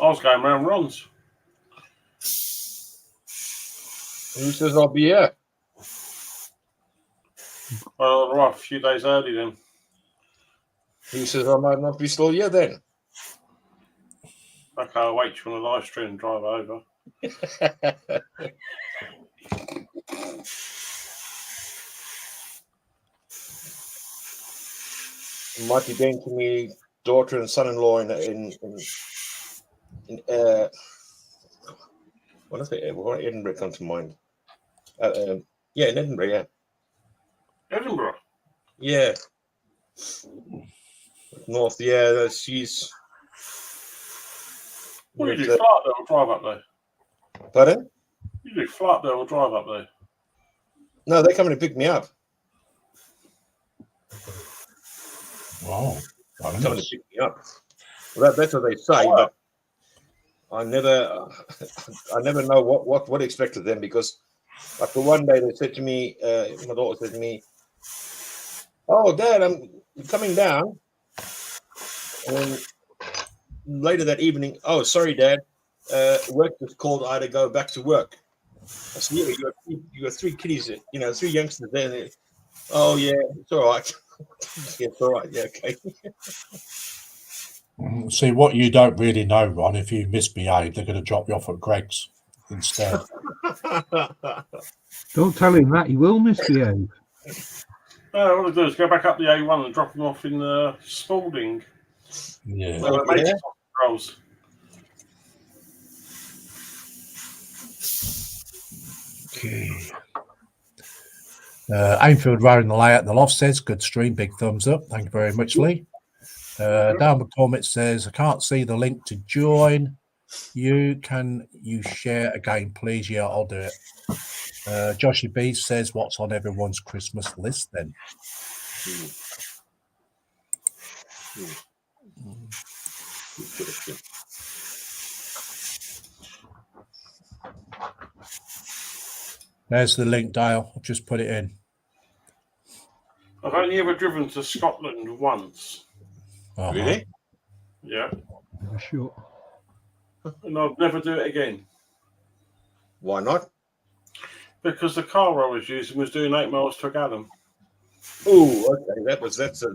C: I was going round Ron's.
B: Who says I'll be here?
C: Well, right, a few days early then.
B: Who says I might not be still here then?
C: Okay, I'll wait you on the live stream and drive over.
B: Might be going to me daughter and son-in-law in what Edinburgh come to mind. Yeah, in Edinburgh, yeah.
C: Edinburgh.
B: Yeah. North, yeah, she's.
C: What do you do? Fly up there or drive up there?
B: Pardon?
C: You do fly up there or drive up there?
B: No, they're coming to pick me up.
A: Wow.
B: Coming to pick me up. Well, that's what they say, but I never know what to expect of them, because after one day they said to me, my daughter said to me, "Oh, Dad, I'm coming down." And then later that evening, "Oh, sorry, Dad, work just called. I had to go back to work." I said, "Yeah, you got 3 kiddies, 3 youngsters there." And "Oh yeah, it's all right." Yeah, it's all right. Yeah, okay.
A: See, what you don't really know, Ron, if you misbehave, they're going to drop you off at Greg's instead.
D: Don't tell him that. He will misbehave.
C: All I do is go back up the A1 and drop him off in Spalding.
A: Yeah.
C: Well,
B: Yeah.
C: Rolls.
A: Okay. Ainfield Road in the layout, the loft says, good stream, big thumbs up. Thank you very much, Lee. Dan McCormick says, I can't see the link to join. Can you share again, please? Yeah, I'll do it. Joshy B says, what's on everyone's Christmas list then? There's the link, Dale. I've just put it in.
C: I've only ever driven to Scotland once.
A: Uh-huh.
B: Really?
C: Yeah.
D: Sure.
C: And I'll never do it again.
B: Why not?
C: Because the car I was using was doing 8 miles to a gallon.
B: Oh, okay.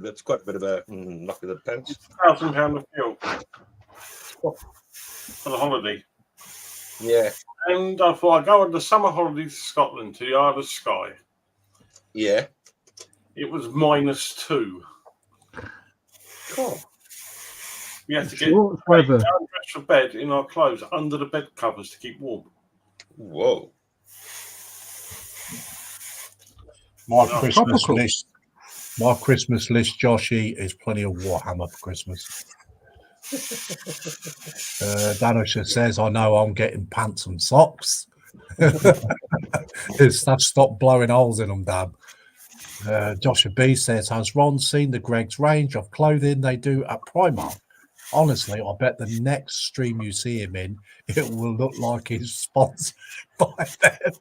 B: That's quite a bit of a knock of the pants.
C: £1,000 of fuel for the holiday.
B: Yeah,
C: And I thought I'd go on the summer holiday to Scotland to the Isle of Skye.
B: yeah.
C: It was -2.
B: Cool.
C: We had to get
D: Short weather.
C: dressed for bed in our clothes under the bed covers to keep warm.
B: Whoa.
A: My
C: No,
A: Christmas
D: topical.
A: list. My Christmas list, Joshy, is plenty of Warhammer for Christmas. Danosha says, I know I'm getting pants and socks. Stop blowing holes in them, Dad. Joshua B says, has Ron seen the Greg's range of clothing they do at Primark? Honestly, I bet the next stream you see him in, it will look like he's sponsored by them.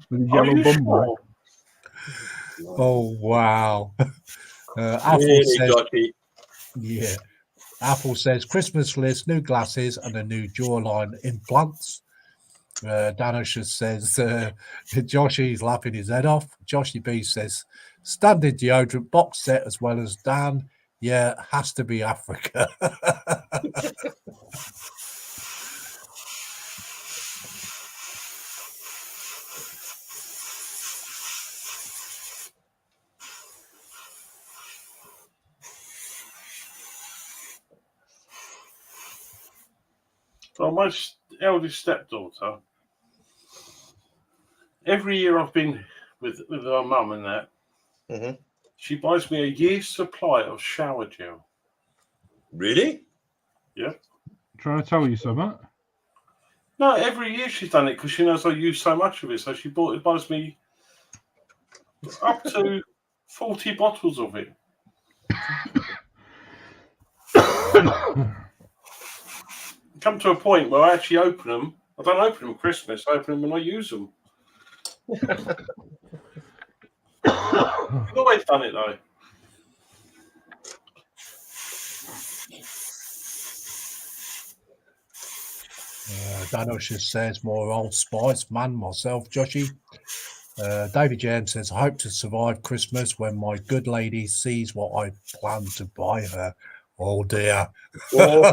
D: With a yellow bumble.
A: Oh, wow. Apple
B: Really,
A: says,
B: Joshy?
A: yeah. Apple says, Christmas list, new glasses and a new jawline implants. Danosha says, Joshy's laughing his head off. Joshy B says, standard deodorant box set as well as Dan. Yeah, has to be Africa.
C: So my eldest stepdaughter, every year I've been with her mum and that,
B: Mhm.
C: she buys me a year's supply of shower gel.
B: Really?
D: Trying to tell you something.
C: No, every year she's done it because she knows I use so much of it. So she buys me up to 40 bottles of it. Come to a point where I actually open them. I don't open them at Christmas. I open them when I use them. I've always done it though.
A: Danosha says, more Old Spice, man, myself, Joshy. David James says, I hope to survive Christmas when my good lady sees what I plan to buy her. Oh dear.
B: It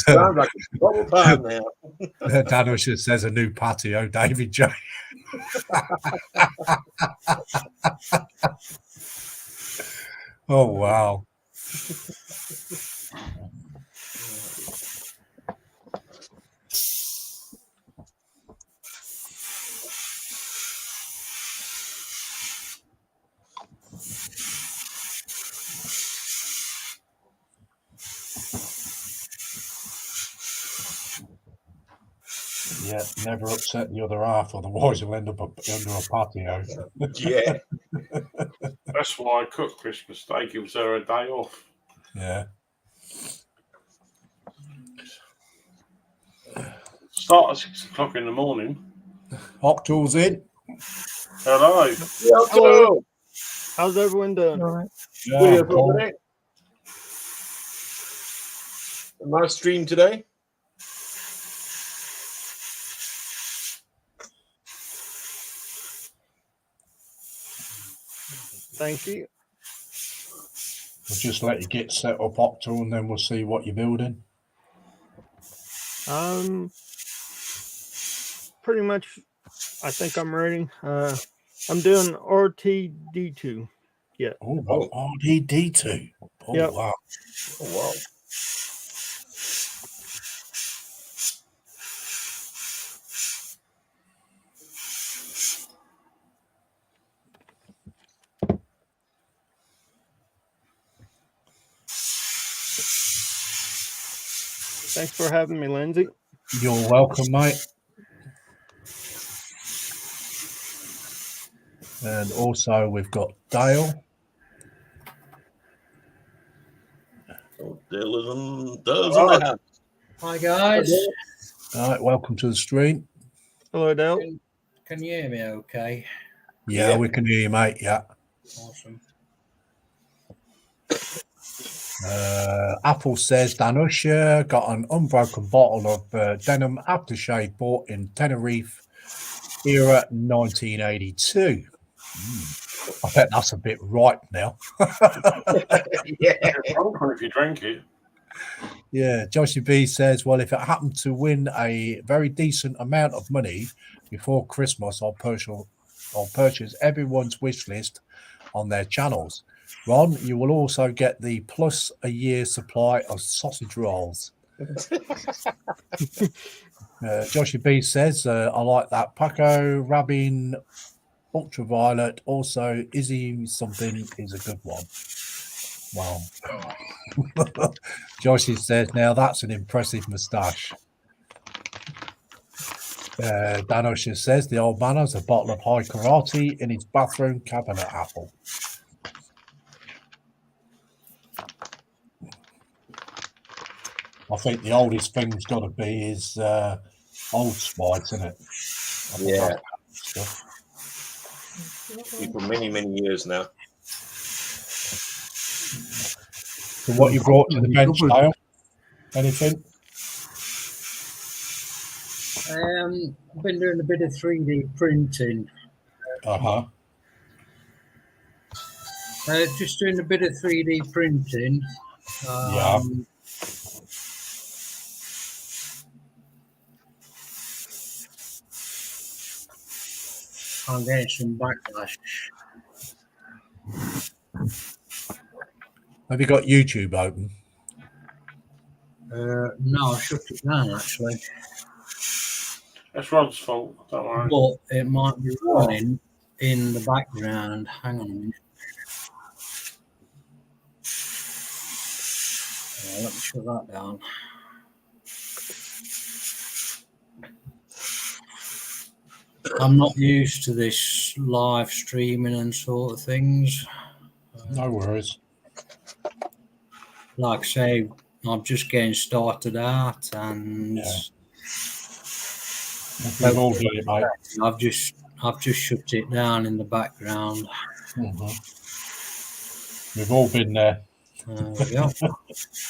B: sounds like it's double time now.
A: Dan Usher says a new patio, David J. Oh wow. Yeah, never upset the other half, otherwise you'll end up under a patio.
B: Yeah.
C: That's why I cook Christmas Day, gives her a day off.
A: Yeah.
C: Start at 6 o'clock in the morning.
A: Octools in.
C: Hello.
F: Hello. How's everyone doing?
E: All right.
A: Yeah, cool.
B: A nice stream today.
F: Thank you.
A: We'll just let you get set up, Octool, and then we'll see what you're building.
F: Pretty much, I think I'm ready. I'm doing RTD2.
A: Oh, RDD2. Oh,
F: Yep.
A: wow.
B: Oh, wow.
F: Thanks for having me, Lindsay.
A: You're welcome, mate. And also, we've got Dale.
B: Oh, Dale's in the house.
G: Hi guys,
A: All right, welcome to the stream.
F: Hello, Dale.
G: can you hear me okay?
A: Yeah,
B: Yeah.
A: we can hear you, mate. Yeah.
G: Awesome.
A: Apple says Dan Usher got an unbroken bottle of denim aftershave bought in Tenerife era 1982. I bet that's a bit ripe now.
B: Yeah.
C: It's wrong if you drink it.
A: Yeah, Joshie B says, well, if it happened to win a very decent amount of money before Christmas, I'll purchase everyone's wish list on their channels. Ron, you will also get the plus a year supply of sausage rolls. Joshie B says, I like that Paco Rabin Ultraviolet. Also, Izzy something is a good one. Wow. Joshie says, now that's an impressive moustache. Dan Usher says, the old man has a bottle of high karate in his bathroom cabinet, Apple. I think the oldest thing's got to be his Old Spice, isn't it? I think
B: Yeah.
A: that's stuff.
B: For many, many years now.
A: So what you brought to the bench, Dale? Anything?
G: I've been doing a bit of 3D printing.
A: Uh-huh.
G: Just doing a bit of 3D printing.
A: Yeah.
G: I'm getting some backlash.
A: Have you got YouTube open?
G: No, I shut it down actually.
C: That's Rod's fault. Don't worry.
G: But it might be running in the background. Hang on a minute. Let me shut that down. I'm not used to this live streaming and sort of things.
A: No worries.
G: Like I say, I'm just getting started out, and
A: Yeah. We've all done it, mate.
G: I've just shut it down in the background.
A: Mhm. We've all been there.
G: Yeah,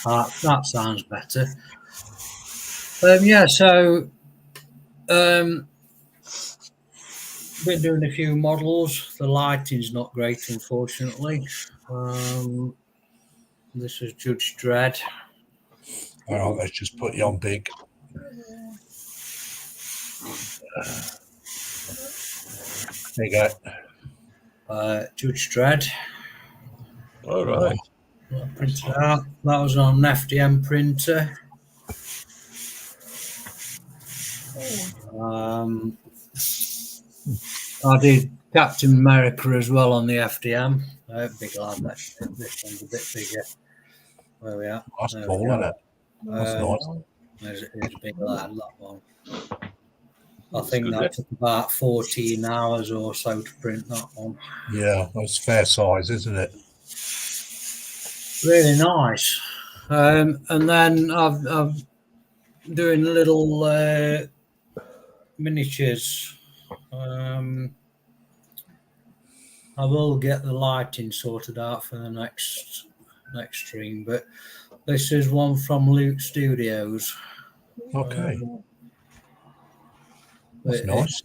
G: that sounds better. Yeah, so been doing a few models. The lighting's not great, unfortunately. This is Judge Dredd.
A: All right, let's just put you on big. There you go.
G: Judge Dredd.
B: All right.
G: Printed out. That was on an FDM printer. I did Captain America as well on the FDM. Big lad, this one's a bit bigger. Where we are?
A: That's
G: There we
A: cool,
G: go.
A: isn't it? That's nice.
G: There's a big lad, that one. I think that took about 14 hours or so to print that one.
A: Yeah, that's fair size, isn't it?
G: Really nice. And then I'm doing little miniatures. I will get the lighting sorted out for the next stream, but this is one from Luke Studios.
A: Okay. That's
G: It's
A: nice.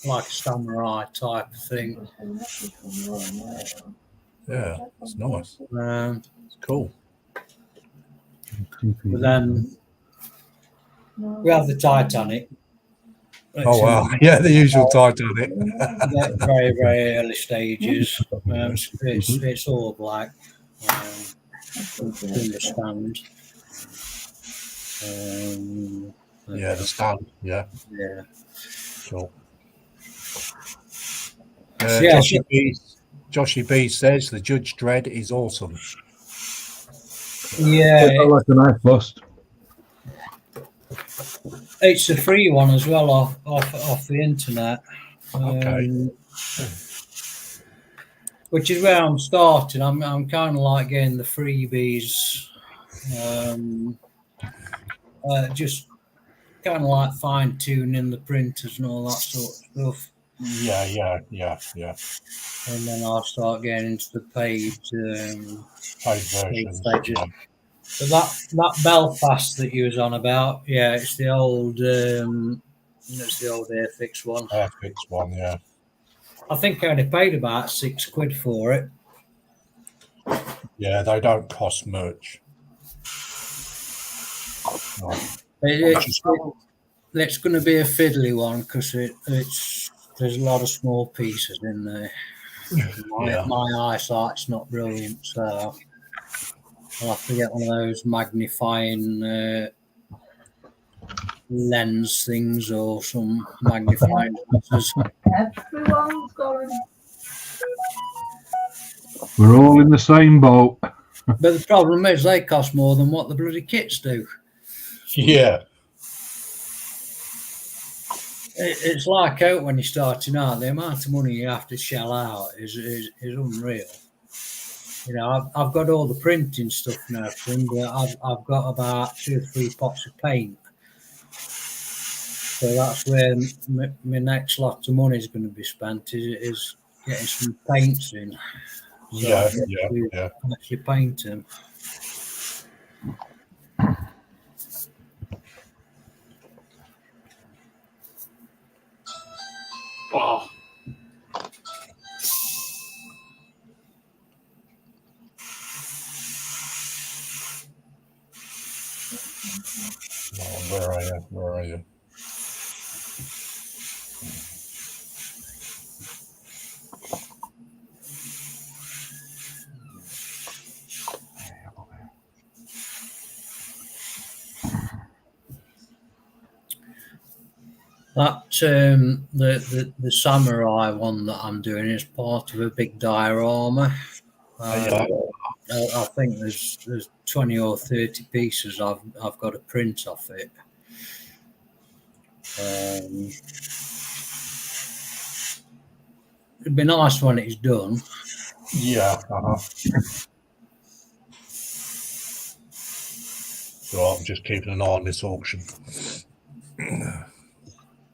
G: like a samurai type of thing.
A: Yeah, that's nice. It's cool.
G: But then we have the Titanic.
A: Oh wow! Yeah, the usual Titanic.
G: Very, very early stages. It's all black. Understand.
A: Yeah, the stand. Yeah,
G: Yeah.
A: cool.
G: Yeah,
A: Joshy B says the Judge Dredd is awesome.
G: Yeah,
D: I like a nice bust.
G: it's a free one as well off the internet.
A: Okay.
G: Which is where I'm starting. I'm kind of like getting the freebies. Just kind of like fine tuning the printers and all that sort of stuff.
A: Yeah.
G: And then I'll start getting into the paid
A: Paid versions.
G: stages.
A: Yeah.
G: So that Belfast that you was on about, yeah, it's the old Airfix one.
A: Airfix one, yeah.
G: I think I only paid about £6 for it.
A: Yeah, they don't cost much. No.
G: It's going to be a fiddly one because there's a lot of small pieces in there. My eyesight's not brilliant, so I'll have to get one of those magnifying lens things or some magnifying lenses.
E: Everyone's going.
D: We're all in the same boat.
G: But the problem is they cost more than what the bloody kits do.
A: Yeah.
G: It's like out when you're starting out. The amount of money you have to shell out is unreal. You know, I've got all the printing stuff now, but I've got about 2 or 3 pots of paint. So that's where my next lot of money is going to be spent. Is getting some paints in. So
A: Yeah.
G: Actually paint them.
C: Oh,
A: Oh, where are you? Where are you?
G: That the samurai one that I'm doing is part of a big diorama.
A: Yeah.
G: I think there's 20 or 30 pieces I've got a print off it. It'd be nice when it's done.
A: Yeah. So I'm just keeping an eye on this auction.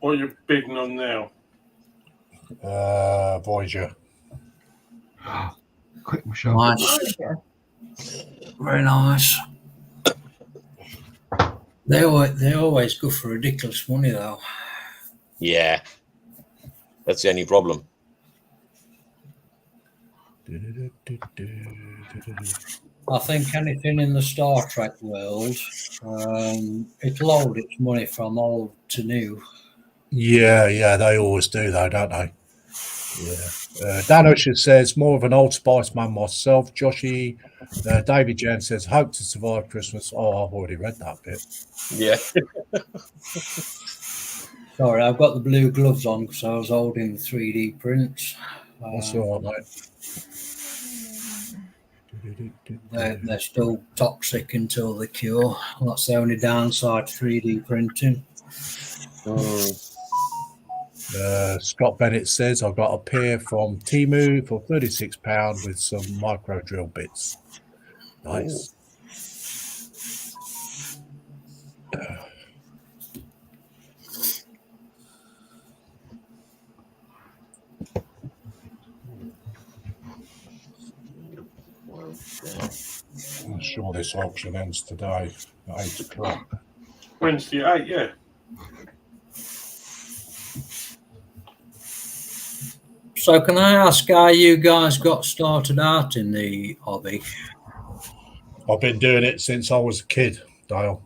C: what are you bidding on now?
A: Voyager.
D: Quick, Michelle.
G: Nice, very nice. They always go for ridiculous money though.
B: Yeah. That's the only problem.
G: I think anything in the Star Trek world, it'll hold its money from old to new.
A: Yeah, they always do though, don't they? Yeah. Dan Usher says, more of an Old Spice man myself. Joshy, David Jones says, hope to survive Christmas. Oh, I've already read that bit.
B: Yeah.
G: Sorry, I've got the blue gloves on because I was holding the 3D prints.
A: That's all right,
G: They're still toxic until the cure. That's the only downside to 3D printing.
A: Scott Bennett says, I've got a pair from Temu for £36 with some micro drill bits. Nice. I'm sure this auction ends today at 8 o'clock.
C: Wednesday at 8, yeah.
G: So can I ask how you guys got started out in the hobby?
A: I've been doing it since I was a kid, Dale.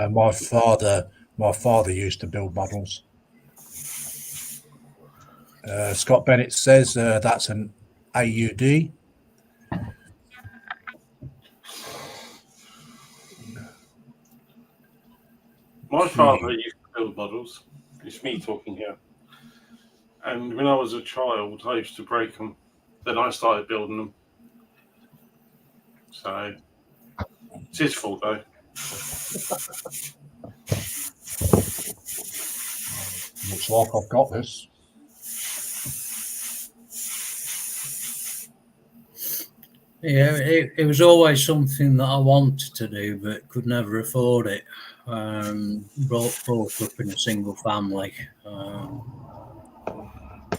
A: My father used to build models. Scott Bennett says that's an AUD.
C: My father used to build models. It's me talking here. And when I was a child, I used to break them. Then I started building them. So it's his fault, though.
A: Looks like I've got this.
G: Yeah, it was always something that I wanted to do, but could never afford it. Brought up in a single family.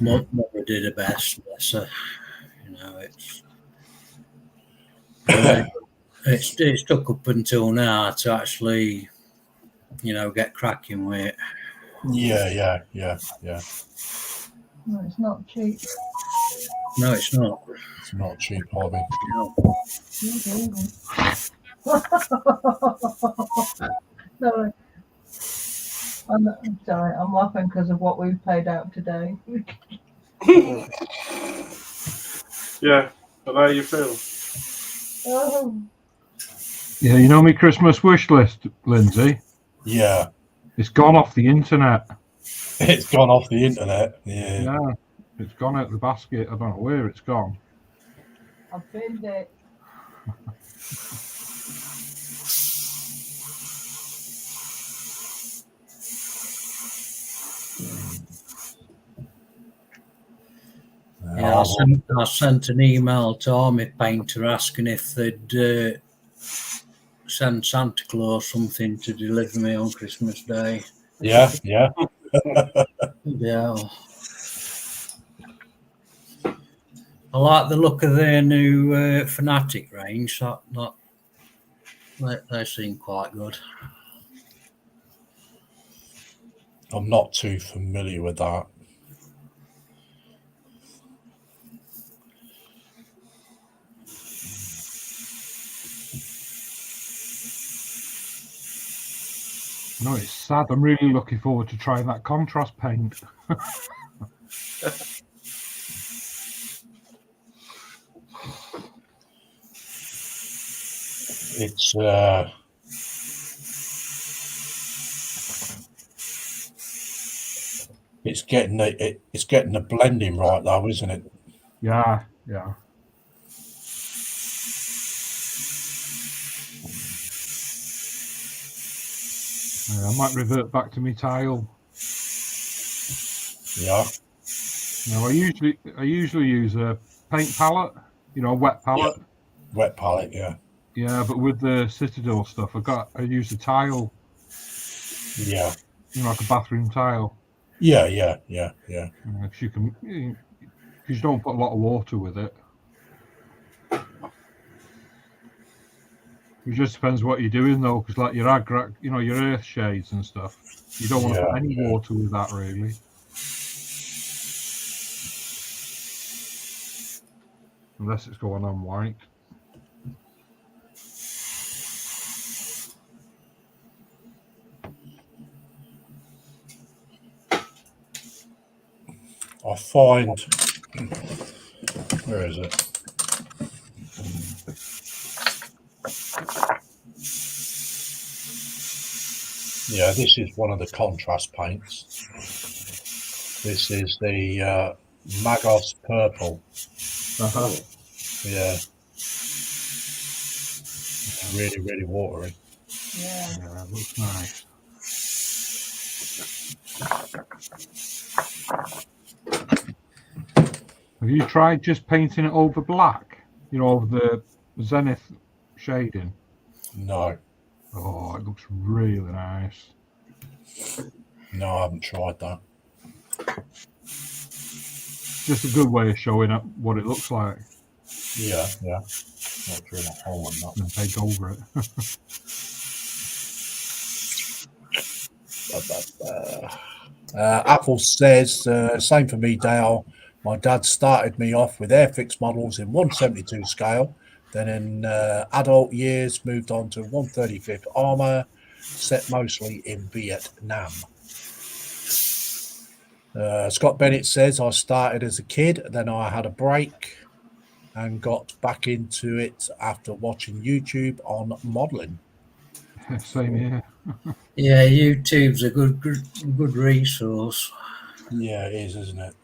G: Mother did her best, bless her. You know, it's took up until now to actually, get cracking with it.
A: Yeah.
E: No, it's not cheap.
G: No, it's not.
A: It's not cheap hobby.
E: Sorry. I'm sorry, I'm laughing because of what we've paid out today.
C: Yeah, but how you feel?
E: Oh,
D: Yeah, you know my Christmas wish list, Lindsay?
A: Yeah.
D: It's gone off the internet.
A: It's gone off the internet. Yeah.
D: Yeah, it's gone out the basket. I don't know where it's gone.
E: I've binned it.
G: Yeah, I sent an email to Army Painter asking if they'd send Santa Claus something to deliver me on Christmas Day.
A: Yeah.
G: Yeah. I like the look of their new Fanatic range. They seem quite good.
A: I'm not too familiar with that.
D: No, it's sad. I'm really looking forward to trying that contrast paint.
A: It's getting the blending right though, isn't it?
D: Yeah. I might revert back to my tile.
A: Yeah.
D: No, I usually use a paint palette, a wet palette.
A: Yeah. Wet palette, yeah.
D: Yeah, but with the Citadel stuff, I use a tile.
A: Yeah.
D: Like a bathroom tile.
A: Yeah.
D: Because you don't put a lot of water with it. It just depends what you're doing though, because like your your earth shades and stuff, you don't want to put any water with that really. Unless it's going on white.
A: I find, where is it? Yeah, this is one of the contrast paints. This is the Magos Purple. Yeah. It's really, really watery.
E: Yeah.
D: Yeah, that looks nice. Have you tried just painting it over black? You know, over the zenith shading?
A: No,
D: Oh, it looks really nice.
A: no, I haven't tried that.
D: Just a good way of showing up what it looks like
A: Yeah, yeah. Not drilling a hole in that.
D: and paint over it.
A: Apple says, same for me, Dale. My dad started me off with Airfix models in 172 scale. Then in adult years, moved on to 135th armor, set mostly in Vietnam. Scott Bennett says, I started as a kid, then I had a break and got back into it after watching YouTube on modeling.
D: Same here.
G: Yeah, YouTube's a good resource.
A: Yeah, it is, isn't it?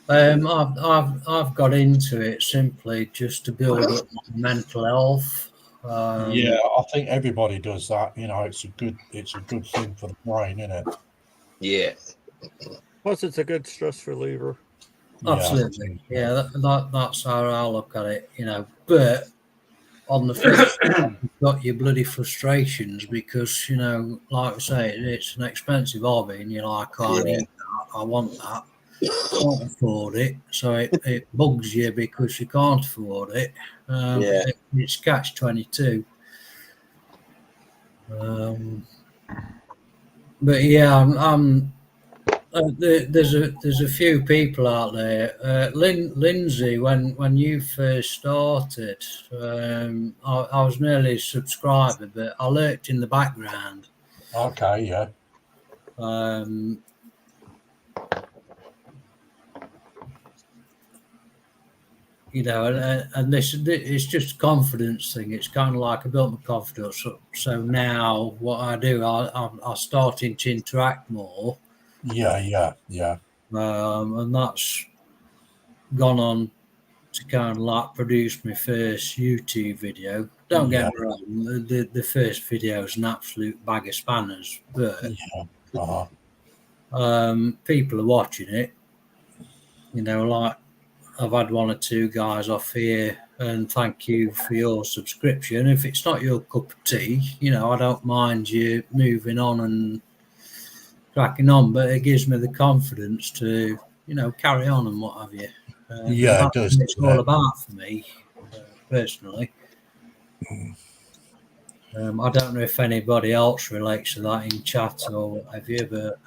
G: I've got into it simply just to build up my mental health.
A: Yeah, I think everybody does that. You know, it's a good thing for the brain, isn't it?
B: Yeah.
F: Plus, it's a good stress reliever.
G: Absolutely, yeah. That's how I look at it. You know, but on the flip side, you've got your bloody frustrations because like I say, it's an expensive hobby, and you're like, oh, I need that, I want that. Can't afford it, so it bugs you because you can't afford it. It's catch-22. But yeah, there's a few people out there. Lindsay, when you first started, I was nearly a subscriber, but I lurked in the background.
A: Okay, yeah.
G: And this it's just a confidence thing. It's kind of like I built my confidence up. So now what I do, I'm starting to interact more.
A: Yeah.
G: And that's gone on to kind of like produce my first YouTube video. Don't get me wrong, the first video is an absolute bag of spanners, but people are watching it. Like I've had one or two guys off here, and thank you for your subscription. If it's not your cup of tea, I don't mind you moving on and cracking on, but it gives me the confidence to, carry on and what have you.
A: Yeah, it does.
G: It's all about for me, personally. I don't know if anybody else relates to that in chat or what have you, but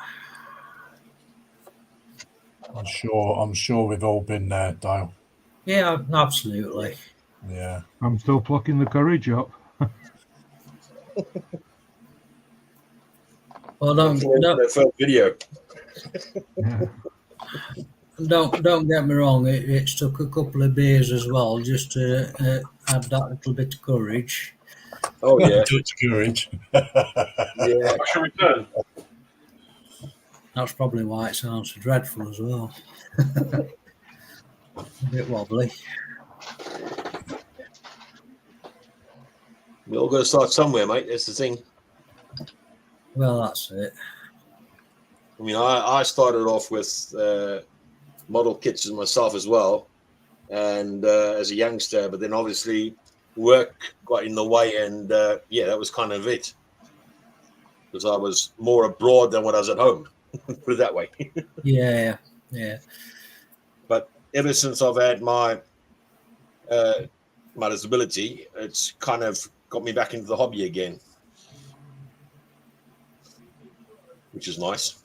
A: I'm sure we've all been there, Dale.
G: yeah, absolutely.
A: Yeah.
D: I'm still plucking the courage up.
G: Well, don't
B: The first video.
D: Yeah.
G: Don't get me wrong. It's took a couple of beers as well just to add that little bit of courage.
B: Oh yeah.
A: Touch courage.
B: Yeah.
C: What shall we do?
G: That's probably why it sounds so dreadful as well. A bit wobbly.
B: We all got to start somewhere, mate. That's the thing.
G: Well, that's it.
B: I mean, I started off with model kits myself as well, and as a youngster, but then obviously work got in the way, and that was kind of it. Because I was more abroad than what I was at home, put it that way.
G: Yeah.
B: But ever since I've had my disability, it's kind of got me back into the hobby again, which is nice.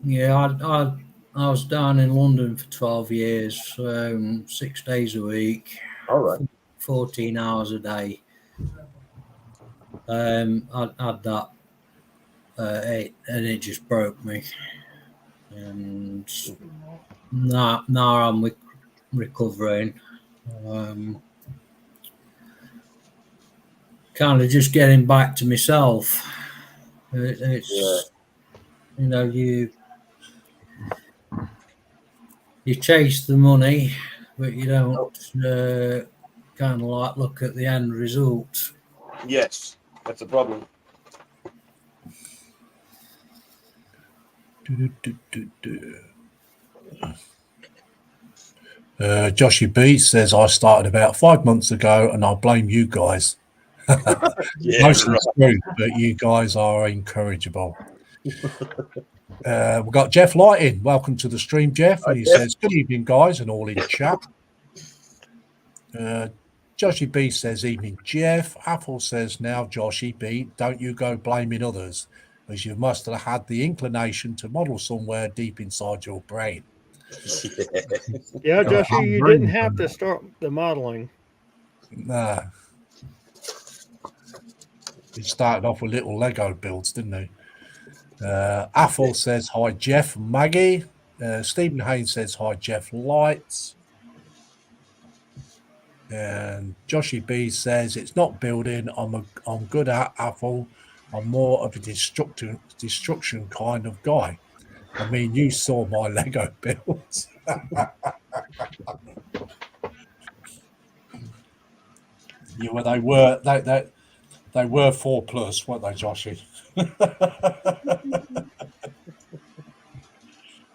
G: Yeah, I was down in London for 12 years, 6 days a week,
B: All right.
G: 14 hours a day. I had that, and it just broke me. And now I'm recovering. Kind of just getting back to myself. It's you know, you chase the money, but you don't kind of like look at the end result.
B: Yes, that's the problem.
A: Joshy B says, I started about 5 months ago and I blame you guys.
B: Yeah,
A: Mostly
B: right.
A: true, but you guys are incorrigible. We've got Jeff Lighting. Welcome to the stream, Jeff. And he
B: Jeff.
A: says, good evening, guys, and all in chat. Joshy B says, evening, Jeff. Apple says, now, Joshy B, don't you go blaming others, as you must have had the inclination to model somewhere deep inside your brain.
F: Yeah, Joshua,
D: I'm
F: you
D: brain
F: didn't have to
D: dead.
F: start the modeling.
A: Nah. He started off with little Lego builds, didn't he? Apple says, hi, Jeff and Maggie. Stephen Haynes says, hi, Jeff Lights. And Joshy B says, it's not building. I'm good at Apple. I'm more of a destruction kind of guy. I mean, you saw my Lego builds. They were 4+, weren't they, Joshy?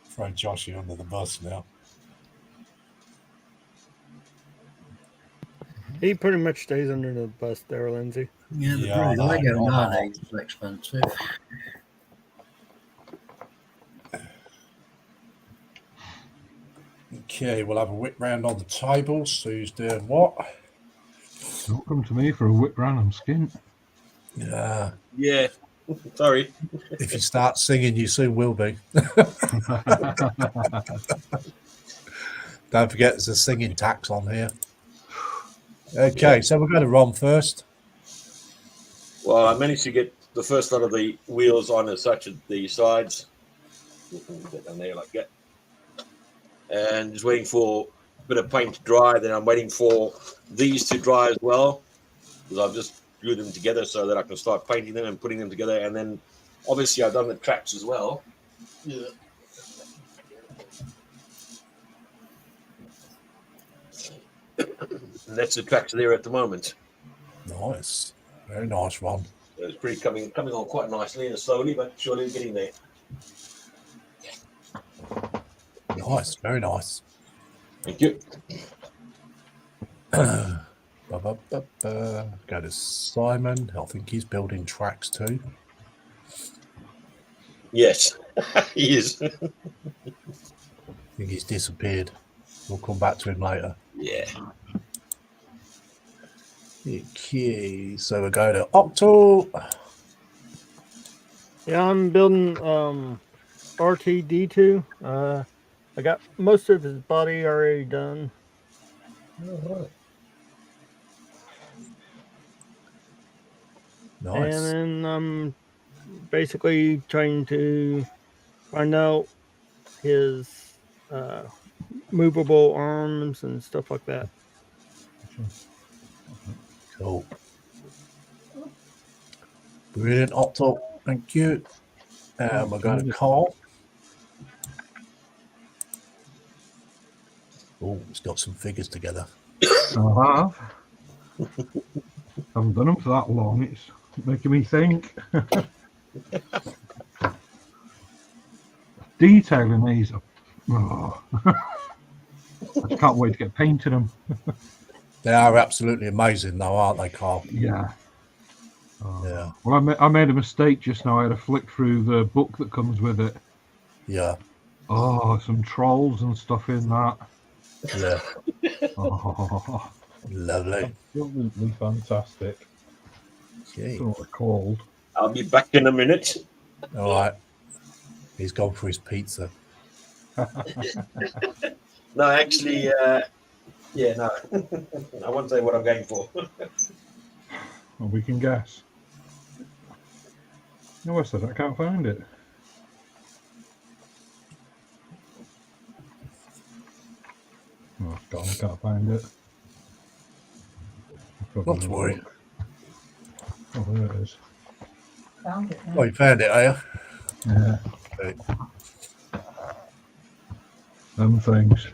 A: Throw Joshy under the bus now.
F: He pretty much stays under the bus there, Lindsay.
G: Yeah, the
A: Yeah, I know,
G: Lego
A: I know.
G: nowadays is expensive.
A: Okay, we'll have a whip round on the tables. Who's doing what?
D: Don't come to me for a whip round, I'm skint.
A: Yeah.
B: Yeah. Sorry.
A: If you start singing, you soon will be. Don't forget there's a singing tax on here. Okay, so we're going to Ron first.
B: Well, I managed to get the first lot of the wheels on as such at the sides. Get down there like that. And just waiting for a bit of paint to dry. Then I'm waiting for these to dry as well, because I've just glued them together so that I can start painting them and putting them together. And then obviously I've done the tracks as well. Yeah. And that's the tracks there at the moment.
A: Nice. Very nice, Ron.
B: So it's pretty coming on quite nicely and slowly, but surely getting there.
A: Nice. Very nice.
B: Thank you.
A: Go to Simon. I think he's building tracks too.
B: Yes, he is.
A: I think he's disappeared. We'll come back to him later.
B: Yeah.
A: Okay, so we'll go to Octo.
F: Yeah, I'm building RTD2. I got most of his body already done.
A: Nice.
F: And then I'm basically trying to find out his movable arms and stuff like that.
A: Cool. Brilliant, Octo. Thank you. We're going to Carl. Oh, it's got some figures together.
D: I have. Haven't done them for that long. It's making me think. Detailing these. Oh. I just can't wait to get painted them.
A: They are absolutely amazing, though, aren't they, Carl?
D: Yeah. Oh.
A: Yeah.
D: Well, I made a mistake just now. I had to flick through the book that comes with it.
A: Yeah.
D: Oh, some trolls and stuff in that.
A: Yeah,
D: Oh,
A: lovely.
D: absolutely fantastic.
A: Gee.
D: Don't know what they're called.
B: I'll be back in a minute.
A: All right. He's gone for his pizza.
B: No, actually, yeah, no. I won't say what I'm going for.
D: Well, we can guess. No, I said I can't find it. Oh, it's gone. I can't find it. I'll probably
A: Not to
D: have a
A: worry.
D: look. Oh, there it is.
E: Found it now.
A: Oh, you found it, are you?
D: Yeah.
A: Okay.
D: Them things.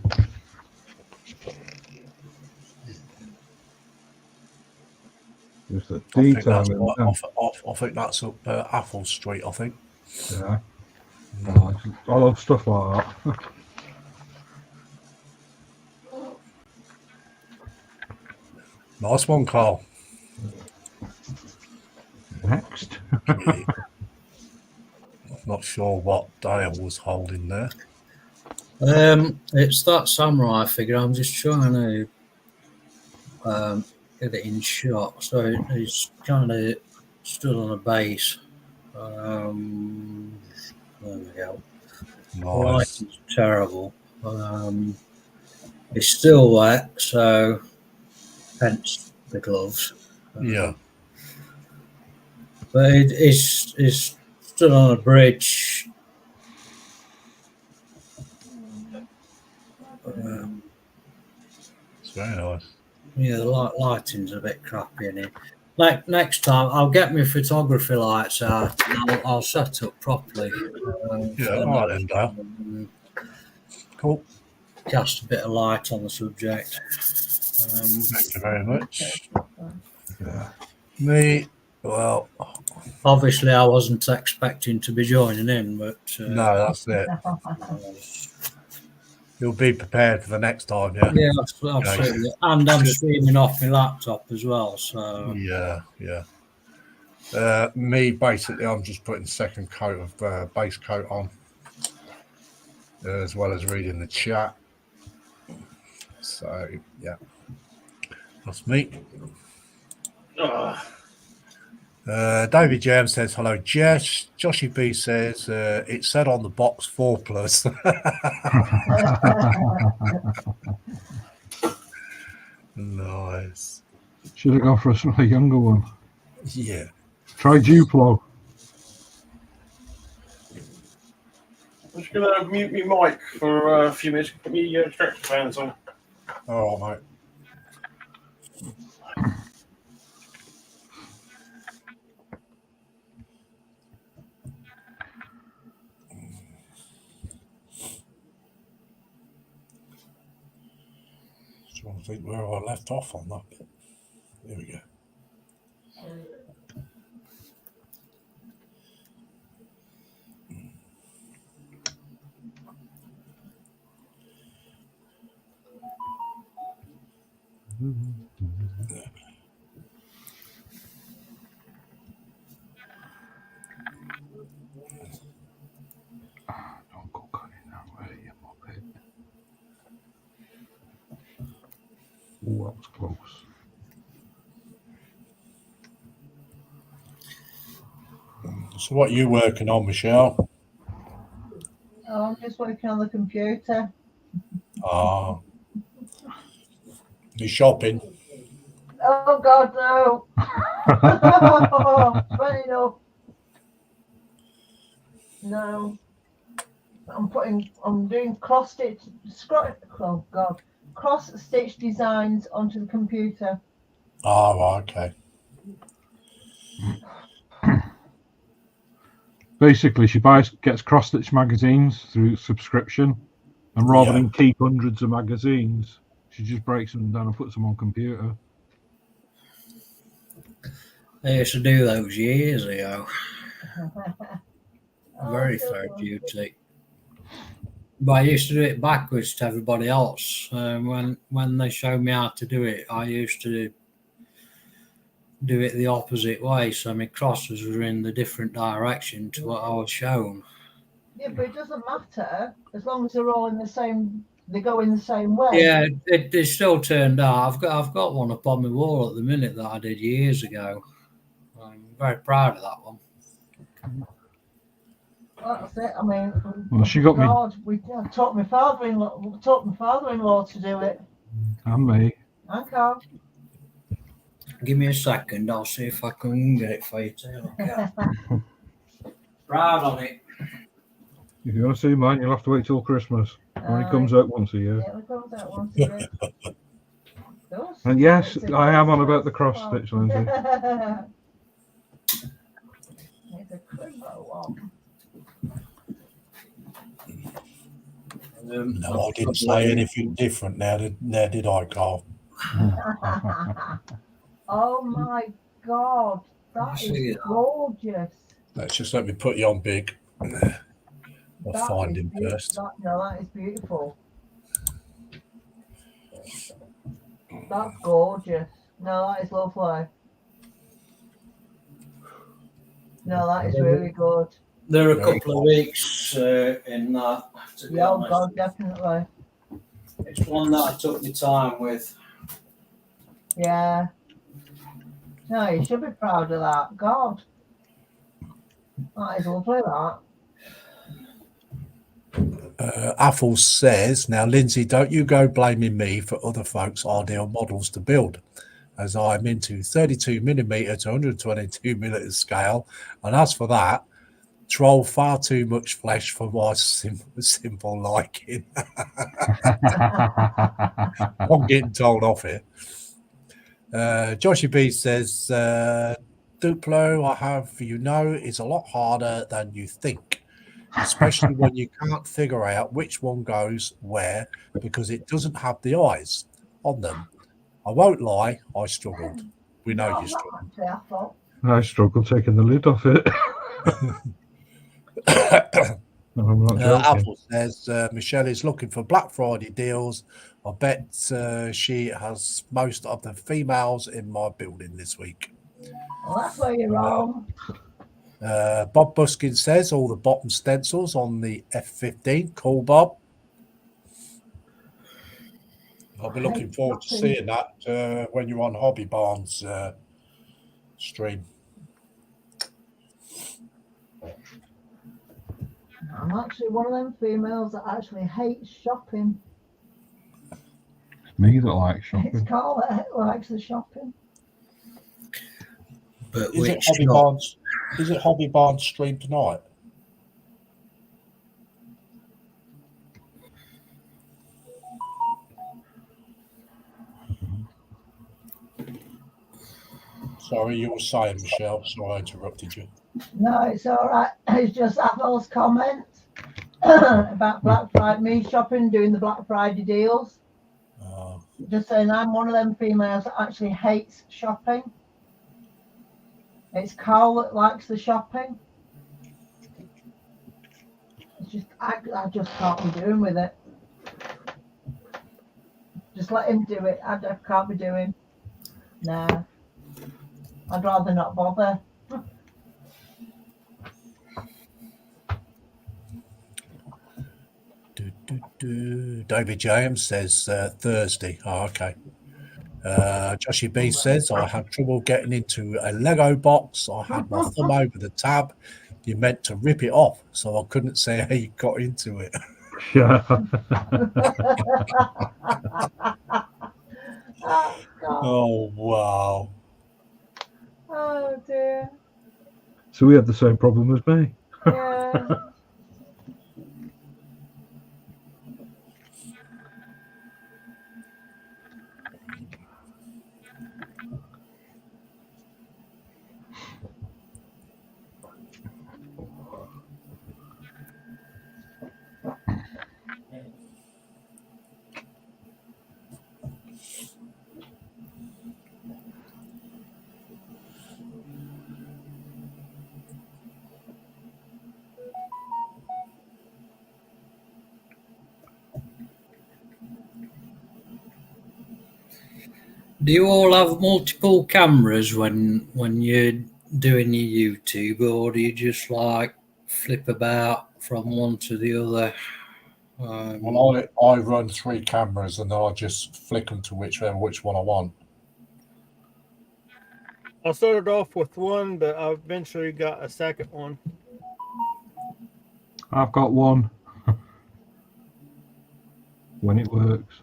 D: Just the
A: I think
D: detail
A: that's
D: in
A: what,
D: them.
A: I think that's up Apple Street, I think.
D: Yeah. Oh, I love stuff like that.
A: Nice one, Carl.
D: Next.
A: Okay. Not sure what Dale was holding there.
G: It's that samurai figure. I'm just trying to get it in shot. So he's kind of stood on a base. There we go. Right,
A: Nice.
G: it's terrible. It's still wet, so hence the gloves.
A: Yeah.
G: But it's stood on a bridge.
A: It's very nice.
G: Yeah, the lighting's a bit crappy in here. Like next time, I'll get my photography lights out and I'll set up properly.
A: Yeah, all right then, Dale. Cool.
G: Cast a bit of light on the subject.
A: Thank you very much.
D: Yeah.
A: Me, well,
G: Obviously, I wasn't expecting to be joining in, but
A: no, that's it. You'll be prepared for the next time, yeah?
G: yeah, absolutely. And I'm streaming off my laptop as well, so
A: Yeah, yeah. Me, basically, I'm just putting the second coat of base coat on, as well as reading the chat. So, yeah. That's me. David James says, hello, Jess. Joshy B says, it said on the box 4+. Nice.
D: Should have gone for a slightly younger one.
A: Yeah.
D: Try Duplo.
C: I'm just going to mute my mic for a few minutes. Put me Tractor fans on.
A: All right, mate. Trying to think where I left off on that bit. There we go.
D: Don't go cutting that way, you muppet. Oh, that was close.
A: So what are you working on, Michelle?
E: Oh, I'm just working on the computer.
A: Ah. You shopping?
E: Oh God, no! Funny enough. No. I'm doing cross stitch designs onto the computer.
A: Oh, right, okay.
D: Basically, she gets cross-stitch magazines through subscription, and rather
A: Yeah.
D: than keep hundreds of magazines, she just breaks them down and puts them on computer.
G: I used to do those years ago.
E: Oh,
G: Very
E: so
G: fair
E: good.
G: duty. But I used to do it backwards to everybody else. When they showed me how to do it, I used to do it the opposite way. So my crosses were in the different direction to what I was shown.
E: Yeah, but it doesn't matter as long as they're all in the same. They go in the same way.
G: Yeah, it still turned out. I've got one up on my wall at the minute that I did years ago. I'm very proud of that one.
E: That's it. I mean,
D: Well, she got me.
E: God, I taught my father-in-law to do it.
D: And me.
E: I can't.
G: Give me a second. I'll see if I can get it for you to look at. Proud on it.
D: If you want to see mine, you'll have to wait till Christmas. Only
E: Uh,
D: comes out once a year.
E: Yeah, it comes out once a year. Those
D: And yes,
E: stitches
D: I am on
E: are
D: about the cross
E: well.
D: stitch, Lindsay.
E: It's a cribbo one.
A: No, I didn't say anything different now did I, Carl?
E: Oh my God, that
G: See
E: is
G: that?
E: gorgeous.
A: Let's just let me put you on big. I'll
E: That
A: find
E: is
A: him
E: beau-
A: first.
E: that is beautiful. That's gorgeous. No, that is lovely. No, that is really good.
G: There are a
A: Very
G: couple of weeks in that. To be
E: Yeah, oh
G: honest,
E: God, definitely.
G: it's one that I took my time with.
E: Yeah. No, you should be proud of that. God. That is lovely, that.
A: Affle says, now, Lindsay, don't you go blaming me for other folks' ideal models to build, as I'm into 32mm to 122mm scale. And as for that, troll far too much flesh for my simple liking. I'm getting told off here. Joshy B says, Duplo, I have is a lot harder than you think, especially when you can't figure out which one goes where because it doesn't have the eyes on them. I won't lie, I struggled. We know
E: No,
A: you struggled.
E: not actually, I thought.
D: I struggle taking the lid off it. No, I'm not joking.
A: Apple says Michelle is looking for Black Friday deals. I bet she has most of the females in my building this week.
E: Well, that's where you're wrong.
A: Bob Buskin says all the bottom stencils on the F15. Cool, Bob. I'll be looking forward to seeing that when you're on Hobby Barn's stream.
E: I'm actually one of them females that actually hates shopping.
D: It's me that likes
E: It's
D: shopping.
E: Carl that likes the shopping.
G: But
A: Is it
G: which
A: Hobby
G: not?
A: Barn's? Is it Hobby Barn's stream tonight? Sorry, you were saying, Michelle. Sorry, I interrupted you.
E: No, it's all right. It's just April's comment about Black Friday, me shopping, doing the Black Friday deals. Just saying I'm one of them females that actually hates shopping. It's Carl that likes the shopping. It's just, I just can't be doing with it. Just let him do it. I can't be doing. Nah. I'd rather not bother.
A: David James says Thursday. Oh, okay. Joshy B says, I had trouble getting into a Lego box. I had my thumb over the tab. You meant to rip it off, so I couldn't say how you got into it.
D: Yeah.
E: Oh, God.
A: Oh, wow.
E: Oh, dear.
D: So we had the same problem as me.
E: Yeah.
G: Do you all have multiple cameras when you're doing your YouTube, or do you just like flip about from one to the other.
A: Well, I run 3 cameras and I just flick them to which one I want.
F: I started off with one, but I eventually got a second one.
D: I've got one when it works.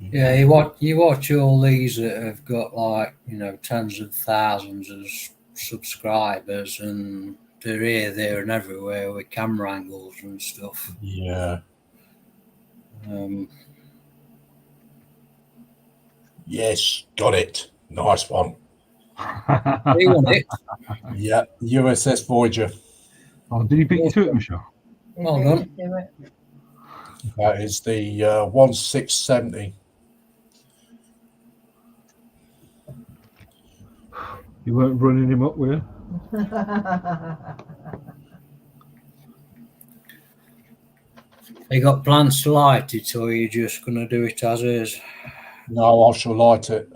G: Yeah, you watch all these that have got like, you know, tens of thousands of subscribers, and they're here, there, and everywhere with camera angles and stuff.
A: Yeah. Yes, got it. Nice one.
G: You want it?
A: Yeah, USS Voyager.
D: Oh, did he beat you to it, Michelle?
G: Well done.
E: Do it.
A: That is the 1670.
D: You weren't running him up, were you?
G: You got plans to light it, or are you just going to do it as is?
A: No, I shall light it.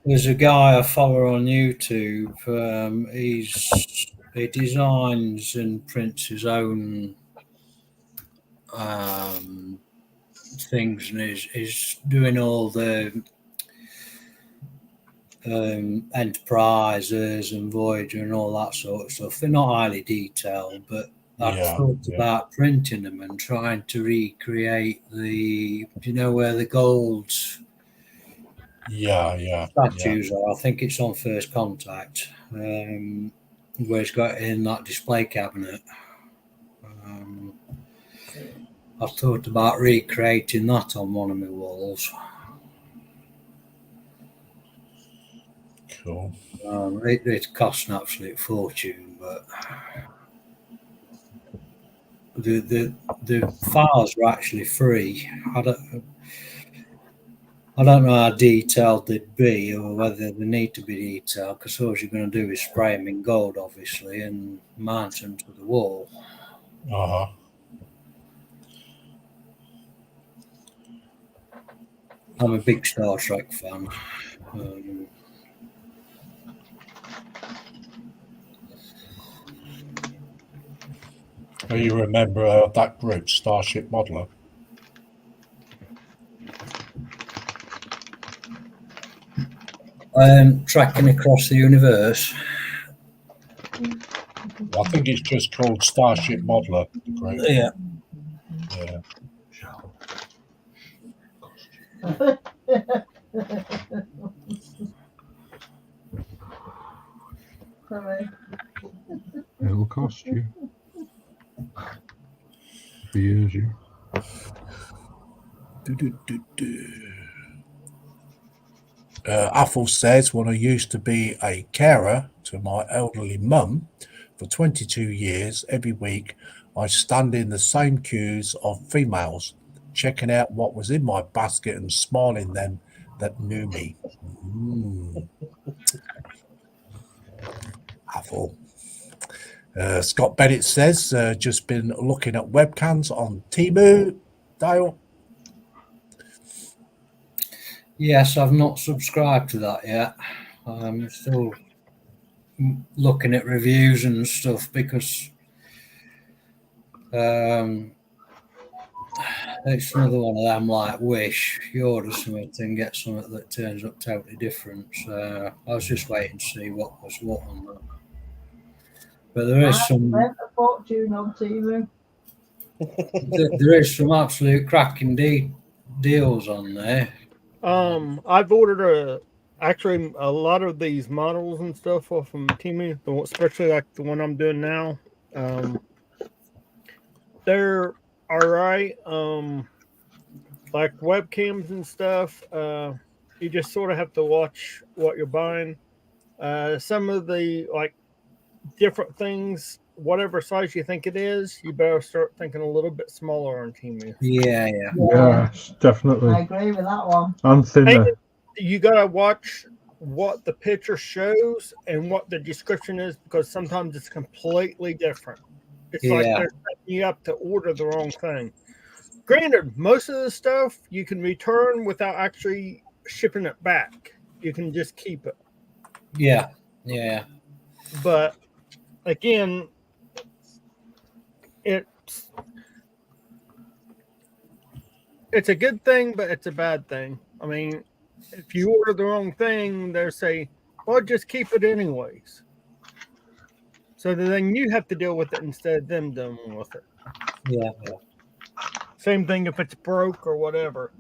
G: There's a guy I follow on YouTube. He designs and prints his own things, and is doing all the Enterprises and Voyager and all that sort of stuff. They're not highly detailed, but I've thought about printing them and trying to recreate the, you know, where the gold statues are. I think it's on First Contact, where it's got it in that display cabinet. I've thought about recreating that on one of my walls.
A: Cool.
G: It costs an absolute fortune, but the files are actually free. I don't know how detailed they'd be, or whether they need to be detailed, because all you're going to do is spray them in gold, obviously, and mount them to the wall.
A: Uh-huh.
G: I'm a big Star Trek fan.
A: Do you remember that group, Starship Modeler?
G: Tracking across the universe.
A: I think it's just called Starship Modeler. The group.
G: Yeah.
A: Yeah.
E: Sorry.
D: It'll cost you. For years, you.
A: Athel says, when I used to be a carer to my elderly mum for 22 years, every week I stand in the same queues of females, checking out what was in my basket and smiling them that knew me. Athel. Scott Bennett says, just been looking at webcams on Temu. Dale?
G: Yes, I've not subscribed to that yet. I'm still looking at reviews and stuff, because it's another one of them like Wish. You order something and get something that turns up totally different. So I was just waiting to see what was what on that. But there is some.
E: I spent a fortune on TV.
G: There is some absolute cracking deals on there.
F: I've ordered actually a lot of these models and stuff off from Temu, especially like the one I'm doing now. They're all right. Like webcams and stuff. You just sort of have to watch what you're buying. Some of the like different things, whatever size you think it is, you better start thinking a little bit smaller on Temu.
G: Yeah.
D: Yeah, definitely.
E: I agree with that one.
D: And thinner.
F: You gotta watch what the picture shows and what the description is, because sometimes it's completely different. It's like
G: Yeah.
F: they're setting you up to order the wrong thing. Granted, most of the stuff you can return without actually shipping it back. You can just keep it.
G: Yeah. Yeah.
F: But again, it's a good thing, but it's a bad thing. I mean, if you order the wrong thing, they say, well, just keep it anyways. So then you have to deal with it instead of them dealing with it.
G: Yeah.
F: Same thing if it's broke or whatever.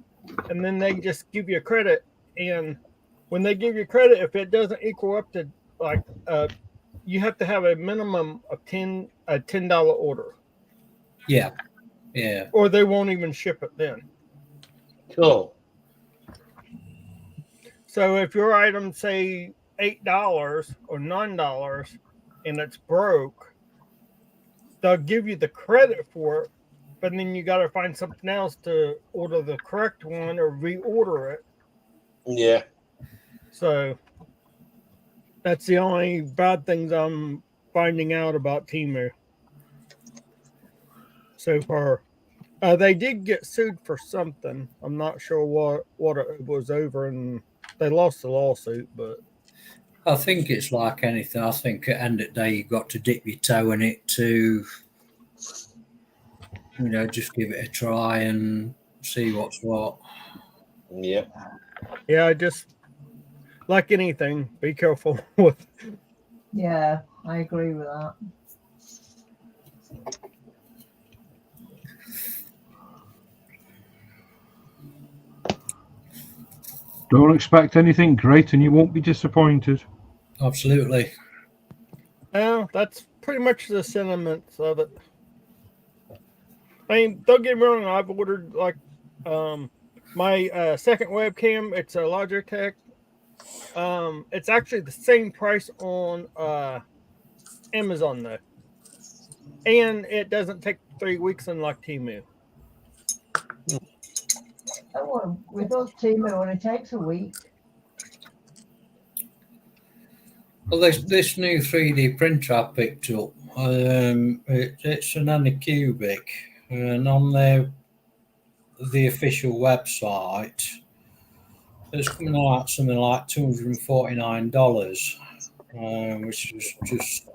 F: And then they just give you credit. And when they give you credit, if it doesn't equal up to like, you have to have a minimum of $10 order,
G: Yeah. Yeah.
F: or they won't even ship it then.
B: Cool.
F: So if your item say $8 or $9 and it's broke, they'll give you the credit for it, but then you got to find something else to order the correct one or reorder it.
B: Yeah.
F: So that's the only bad things I'm finding out about Temu so far. They did get sued for something. I'm not sure what it was over, and they lost the lawsuit. But
G: I think it's like anything. I think at the end of the day, you've got to dip your toe in it to, just give it a try and see what's what.
B: Yeah.
F: yeah, just like anything, be careful with.
E: Yeah, I agree with that.
D: Don't expect anything great and you won't be disappointed.
G: Absolutely.
F: Well, that's pretty much the sentiments of it. I mean, don't get me wrong. I've ordered like my second webcam. It's a Logitech. It's actually the same price on Amazon though, and it doesn't take 3 weeks unlike Temu.
E: Oh, well, with us Temu, only takes a week.
G: Well, this new 3D printer I picked up, it's an Anycubic, and on the official website, it's coming out something like $249, which is just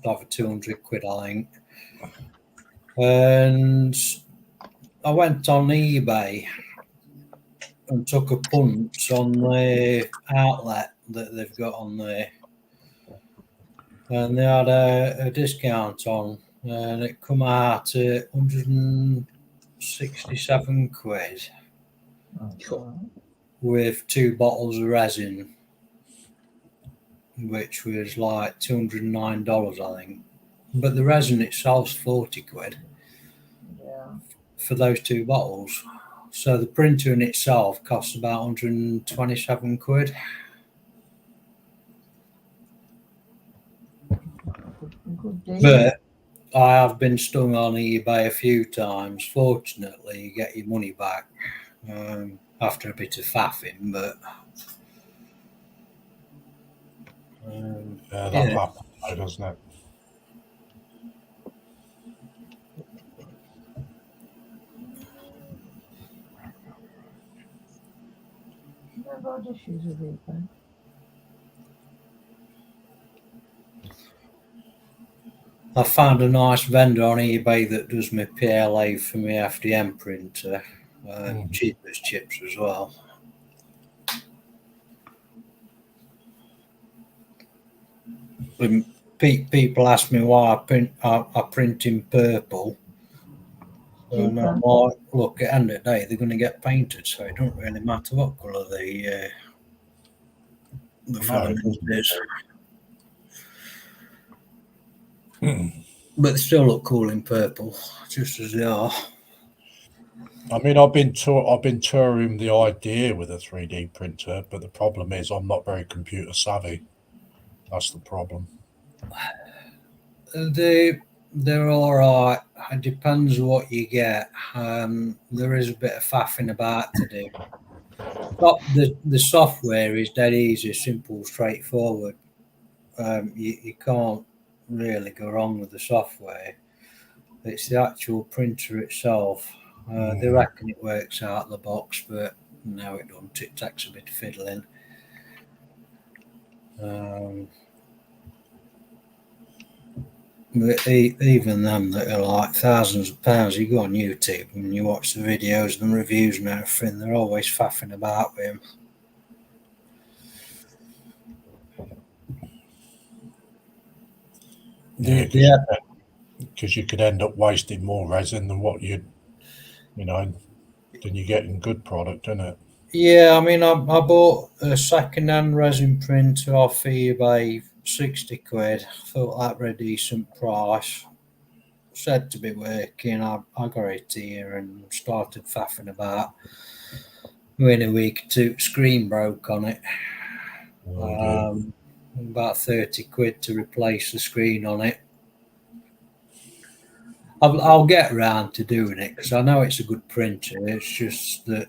G: over 200 quid, I think. And I went on eBay and took a punt on the outlet that they've got on there, and they had a discount on, and it come out at 167 quid with 2 bottles of resin, which was like $209, I think. But the resin itself's 40 quid for those 2 bottles. So the printer in itself costs about 127 quid.
E: Good deal.
G: But I have been stung on eBay a few times. Fortunately, you get your money back after a bit of faffing, but
A: That
G: yeah.
A: happens, doesn't it?
E: Never had issues with eBay.
G: I found a nice vendor on eBay that does my PLA for my FDM printer, cheap as chips as well. And people ask me why I print in purple. And I'm like, look, at the end of the day, they're going to get painted, so it don't really matter what colour the filament is. But they still look cool in purple, just as they are.
A: I mean, I've been touring the idea with a 3D printer, but the problem is I'm not very computer savvy. That's the problem.
G: They're all right. It depends what you get. There is a bit of faffing about to do. the software is dead easy, simple, straightforward. You can't really go wrong with the software. It's the actual printer itself. They reckon it works out of the box, but no, it don't. It takes a bit of fiddling. But even them that are like thousands of pounds, you go on YouTube and you watch the videos and the reviews and everything, they're always faffing about with them.
A: Yeah, because you could end up wasting more resin than what than you get in good product, isn't it?
G: Yeah, I mean, I bought a second-hand resin printer off eBay, 60 quid. Thought that were a decent price. Said to be working. I got it here and started faffing about. Within a week or two, screen broke on it. About 30 quid to replace the screen on it. I'll get around to doing it because I know it's a good printer. It's just that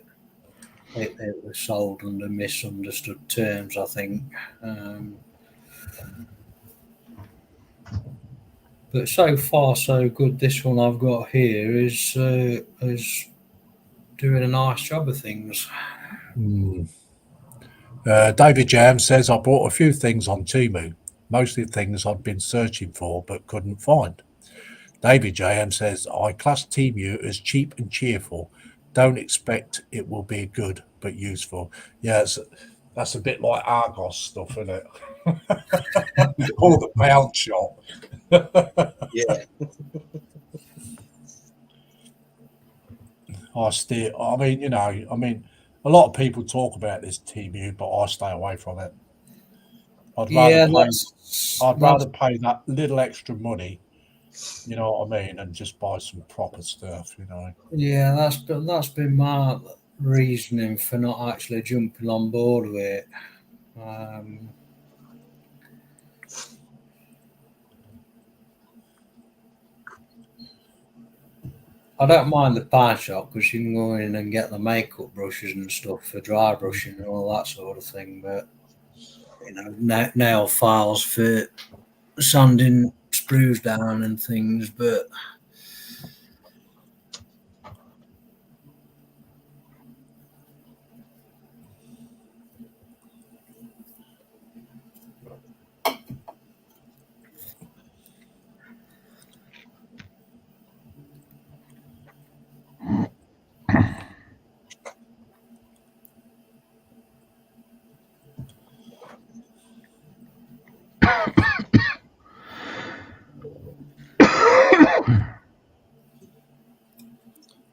G: it was sold under misunderstood terms, I think. But so far, so good. This one I've got here is doing a nice job of things.
A: David Jam says, I bought a few things on Temu, mostly things I'd been searching for but couldn't find. David Jam says, I class Temu as cheap and cheerful. Don't expect it will be good but useful. Yeah, that's a bit like Argos stuff, isn't it? Or the pound shop.
B: Yeah.
A: I mean, a lot of people talk about this Temu, but I stay away from it. I'd rather pay that little extra money, you know what I mean, and just buy some proper stuff,
G: Yeah, that's been my reasoning for not actually jumping on board with it. I don't mind the pawn shop because you can go in and get the makeup brushes and stuff for dry brushing and all that sort of thing. But nail files for sanding sprues down and things. But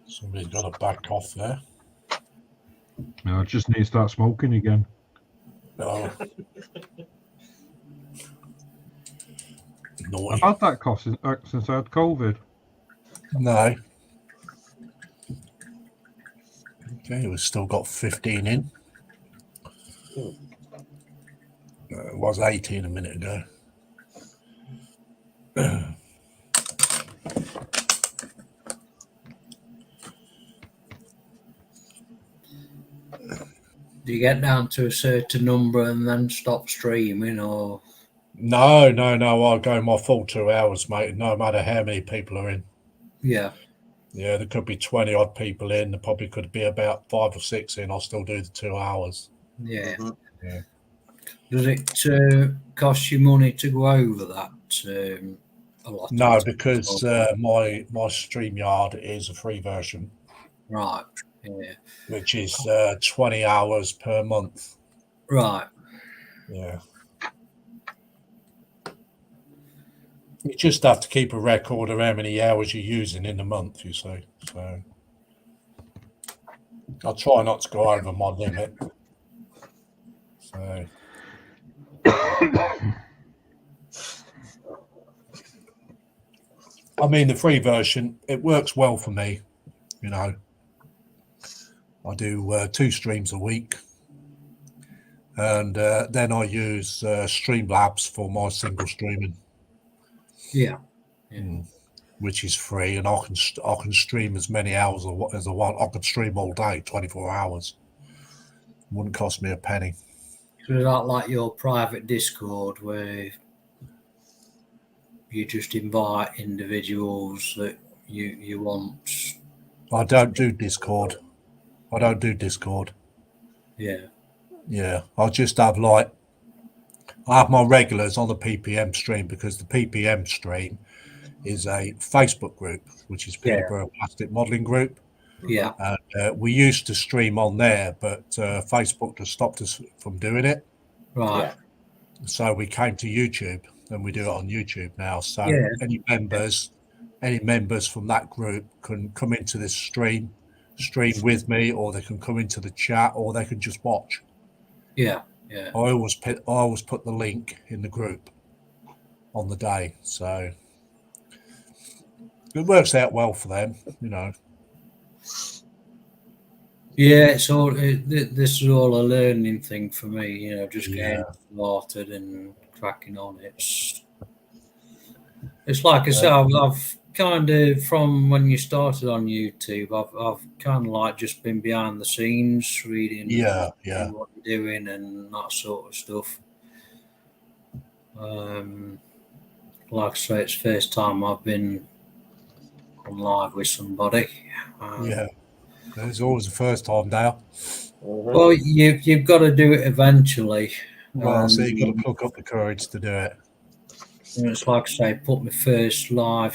A: somebody's got to back off there.
D: No, I just need to start smoking again.
A: No.
D: I've had that cough since I had COVID.
A: No. Okay, we've still got 15 in. It was 18 a minute ago.
G: do you get down to a certain number and then stop streaming, or?
A: No. I'll go my full 2 hours, mate, no matter how many people are in.
G: Yeah.
A: Yeah, there could be 20 odd people in. There probably could be about 5 or 6 in. I'll still do the 2 hours.
G: Yeah.
B: Mhm.
A: Yeah.
G: Does it cost you money to go over that? A lot.
A: No, because my StreamYard is a free version,
G: Right. Yeah.
A: which is 20 hours per month.
G: Right.
A: Yeah. You just have to keep a record of how many hours you're using in a month, you see. So I'll try not to go over my limit. So I mean, the free version, it works well for me. I do 2 streams a week. And then I use Streamlabs for my single streaming.
G: Yeah.
A: Which is free, and I can stream as many hours as I want. I can stream all day, 24 hours. Wouldn't cost me a penny.
G: So is that like your private Discord where you just invite individuals that you want?
A: I don't do Discord. I don't do Discord.
G: Yeah.
A: Yeah, I'll just have I have my regulars on the PPM stream, because the PPM stream is a Facebook group, which is Peterborough Plastic Modelling Group.
G: Yeah.
A: We used to stream on there, but Facebook just stopped us from doing it.
G: Right.
B: Yeah.
A: So we came to YouTube, and we do it on YouTube now. So
G: Yeah.
A: any members from that group can come into this stream with me, or they can come into the chat, or they can just watch.
G: Yeah. Yeah.
A: I always put the link in the group on the day, so it works out well for them, you know.
G: Yeah, it's all. This is all a learning thing for me, you know, just getting started and cracking on. It's like I said, I've kind of, from when you started on YouTube, I've kind of like just been behind the scenes, reading,
A: Yeah.
G: what you're doing and that sort of stuff. Like I say, it's the first time I've been on live with somebody.
A: Yeah, there's always the first time, Dale.
G: Well, you've got to do it eventually.
A: Well, so you've got to pluck up the courage to do it.
G: It's like I say, put my first my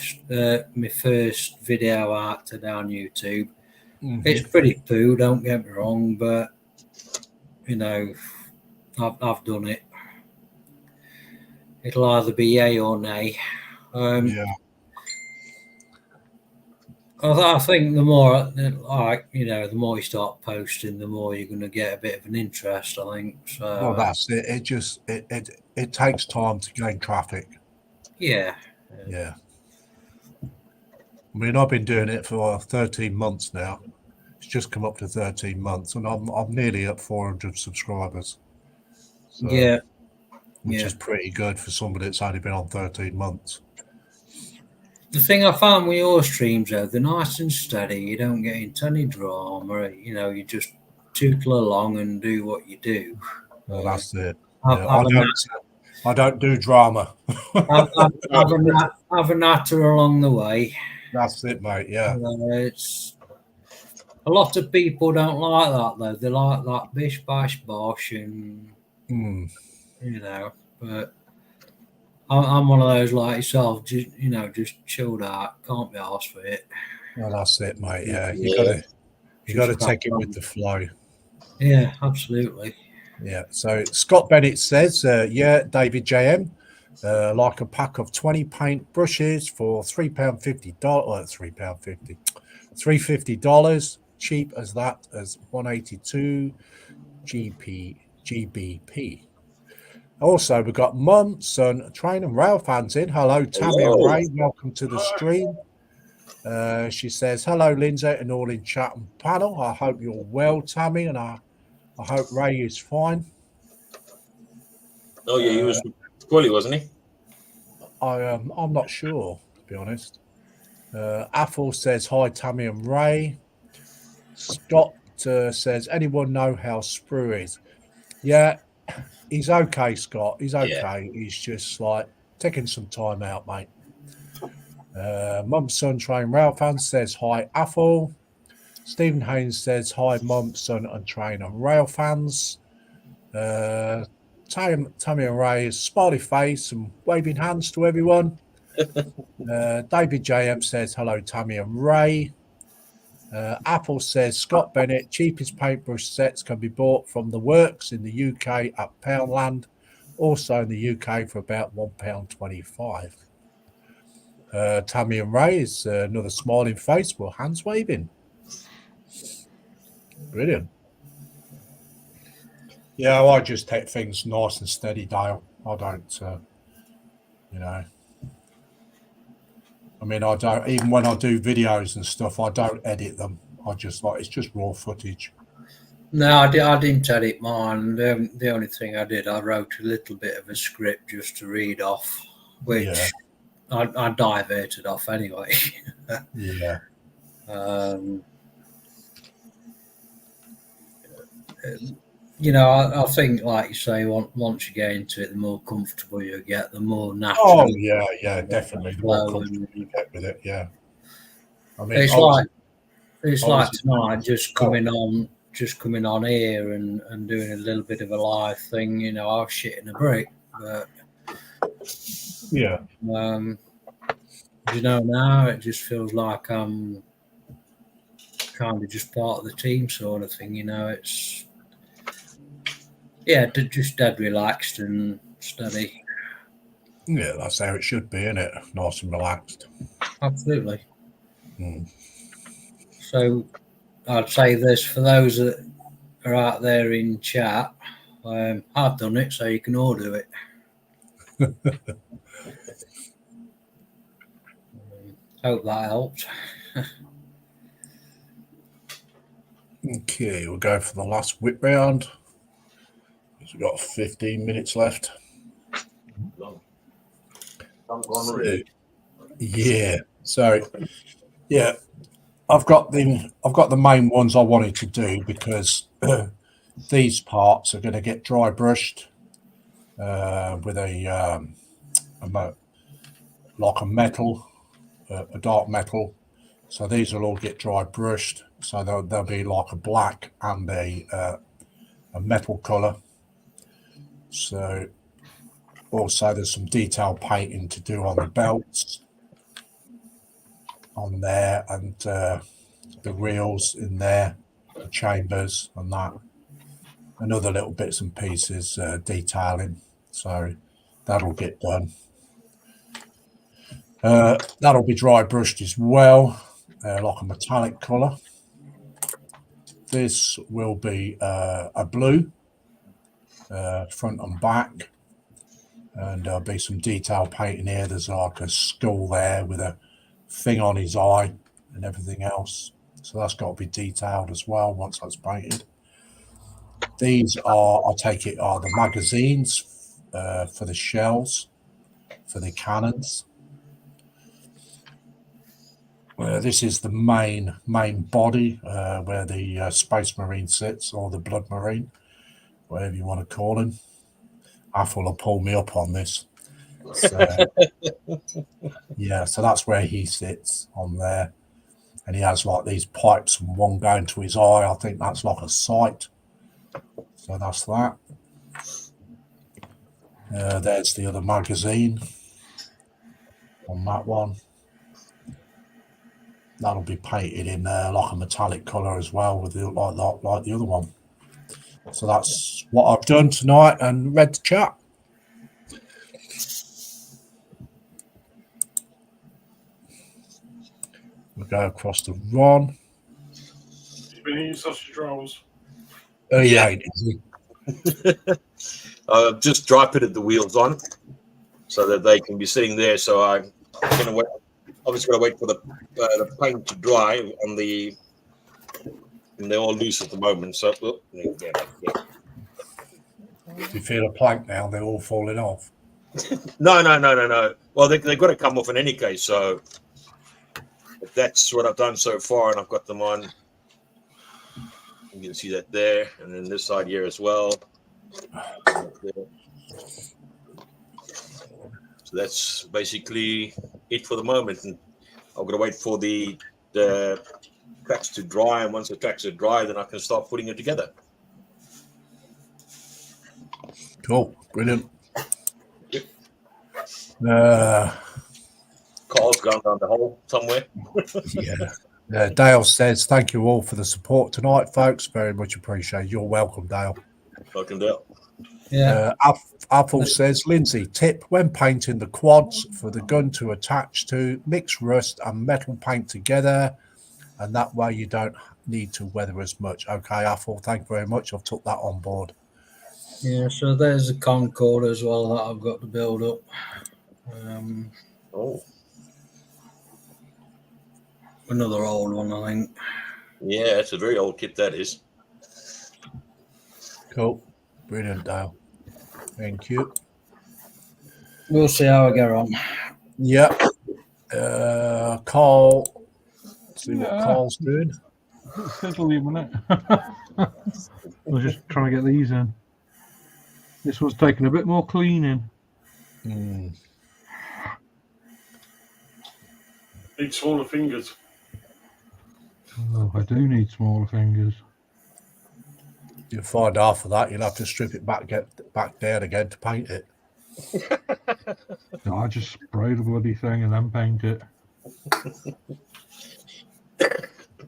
G: first video out today on YouTube.
A: Mhm.
G: It's pretty poo, don't get me wrong, but you know, I've done it. It'll either be yay or nay.
A: Yeah,
G: I think the more, like, you know, the more you start posting, the more you're going to get a bit of an interest, I think. So,
A: well, that's it. It just it takes time to gain traffic.
G: yeah.
A: Yeah. I mean, I've been doing it for 13 months now. It's just come up to 13 months, and I'm nearly at 400 subscribers. So,
G: Yeah.
A: which is pretty good for somebody that's only been on 13 months.
G: The thing I found with your streams, though, they're nice and steady. You don't get into any drama. You know, you just tootle along and do what you do.
A: Well, that's it.
G: Have
A: I don't do drama.
G: a natter along the way.
A: That's it, mate. Yeah.
G: It's a lot of people don't like that, though. They like that bish bash bosh, and you know. But I'm one of those like yourself, just chilled out, can't be asked for it.
A: Well, that's it, mate. Yeah, you gotta take it with the flow.
G: Yeah, absolutely.
A: Yeah. So Scott Bennett says, David JM, like a pack of 20 paint brushes for £3.50. £3.50. $350. Cheap as that, as 182 GBP. Also, we've got Mum, Son, Train and Rail fans in. Hello, Tammy and Ray. Welcome to the stream. She says, hello, Lindsay, and all in chat and panel. I hope you're well, Tammy, and I hope Ray is fine.
B: Oh, yeah, he was poorly, wasn't he?
A: I'm not sure, to be honest. Athel says, hi, Tammy and Ray. Scott says, anyone know how Sprue is? Yeah, he's okay, Scott. He's okay. Yeah. He's just like taking some time out, mate. Mum, Son, Train, Rail fan says, hi, Athel. Stephen Haynes says, hi, Mum, Son, and Train and Rail fans. Tammy and Ray, smiley face and waving hands to everyone. David JM says, hello, Tammy and Ray. Apple says, Scott Bennett, cheapest paintbrush sets can be bought from the works in the UK at Poundland, also in the UK for about £1.25. Tammy and Ray is another smiling face with hands waving. Brilliant. Yeah, I just take things nice and steady, Dale. I don't, I mean, I don't, even when I do videos and stuff, I don't edit them. I just it's just raw footage.
G: No, I didn't edit mine. The only thing I did, I wrote a little bit of a script just to read off, which I diverted off anyway.
A: Yeah.
G: you know, I think, like you say, once you get into it, the more comfortable you get, the more natural.
A: Oh yeah, definitely. The more
G: flow
A: comfortable you get with it, yeah. I mean,
G: It's
A: obviously-
G: like tonight, just coming on here and doing a little bit of a live thing. You know, I was shitting a brick, but
A: yeah,
G: you know, now it just feels like I'm kind of just part of the team, sort of thing. You know, it's just dead relaxed and steady.
A: yeah, that's how it should be, isn't it? Nice and relaxed.
G: Absolutely.
A: Mm.
G: So I'd say this for those that are out there in chat. I've done it, so you can all do it. Hope that helps.
A: Okay, we'll go for the last whip round. We've got 15 minutes left. Yeah, I've got the main ones I wanted to do because these parts are going to get dry brushed with a metal, a dark metal. So these will all get dry brushed. So they'll be like a black and a metal color. So also there's some detail painting to do on the belts on there, and the reels in there, the chambers and that, and other little bits and pieces detailing. So that'll get done. That'll be dry brushed as well, like a metallic color. This will be a blue front and back, and there'll be some detail painting here. There's like a skull there with a thing on his eye and everything else, so that's got to be detailed as well once that's painted. These are, I take it, are the magazines for the shells for the cannons. This is the main body where the Space Marine sits, or the Blood Marine, whatever you want to call him. Athel will pull me up on this. So, yeah, so that's where he sits on there. And he has like these pipes and one going to his eye. I think that's like a sight. So that's that. There's the other magazine on that one. That'll be painted in like a metallic colour as well, with the, like the other one. So that's what I've done tonight and read the chat. We'll go across to Ron.
C: You've been eating sausage rolls.
A: Oh,
B: Yeah.
A: is he?
B: I've just dry pitted the wheels on so that they can be sitting there. So I'm going to wait. Obviously, got to wait for the paint to dry on the. And they're all loose at the moment. So, yeah.
A: Do you feel a plank now? They're all falling off.
B: No. Well, they've got to come off in any case. So that's what I've done so far, and I've got them on. You can see that there, and then this side here as well. So that's basically it for the moment. And I'm going to wait for the tracks to dry, and once the tracks are dry, then I can start putting it together.
A: Cool, brilliant.
B: Carl's gone down the hole somewhere.
A: Yeah. Dale says, thank you all for the support tonight, folks. Very much appreciated. You're welcome, Dale.
B: Welcome, Dale.
G: Yeah.
A: Apple says, Lindsay, tip when painting the quads for the gun to attach to, mix rust and metal paint together, and that way you don't need to weather as much. Okay, Apple, thank you very much. I've took that on board.
G: Yeah, so there's a Concorde as well that I've got to build up. Another old one, I think.
B: Yeah, it's a very old kit, that is.
A: Cool. Brilliant, Dale. Thank you.
G: We'll see how I get on.
A: Yeah. Carl. See what Carl's doing.
D: fiddly a minute. I was just trying to get these in. This one's taking a bit more cleaning.
A: Mm.
C: Need smaller fingers.
D: Oh, I do need smaller fingers.
A: You'll find half of that. You'll have to strip it back, get back down again to paint it.
D: No, I just spray the bloody thing and then paint it.
A: You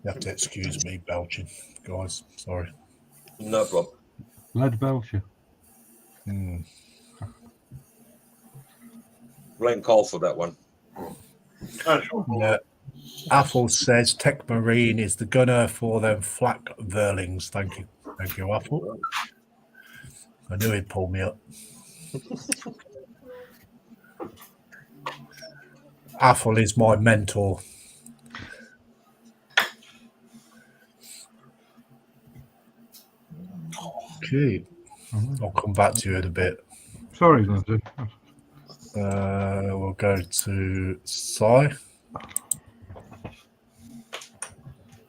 A: have to excuse me belching, guys. Sorry.
B: No problem.
D: Lead belcher.
A: Mm.
B: Blame Cole for that one.
C: Oh, sure.
A: Yeah. Apple says Tech Marine is the gunner for them flak Verlings. Thank you. Thank you, Apple. I knew he'd pull me up. Apple is my mentor. Okay. I'll come back to you in a bit.
D: Sorry, Lindsay.
A: We'll go to Si.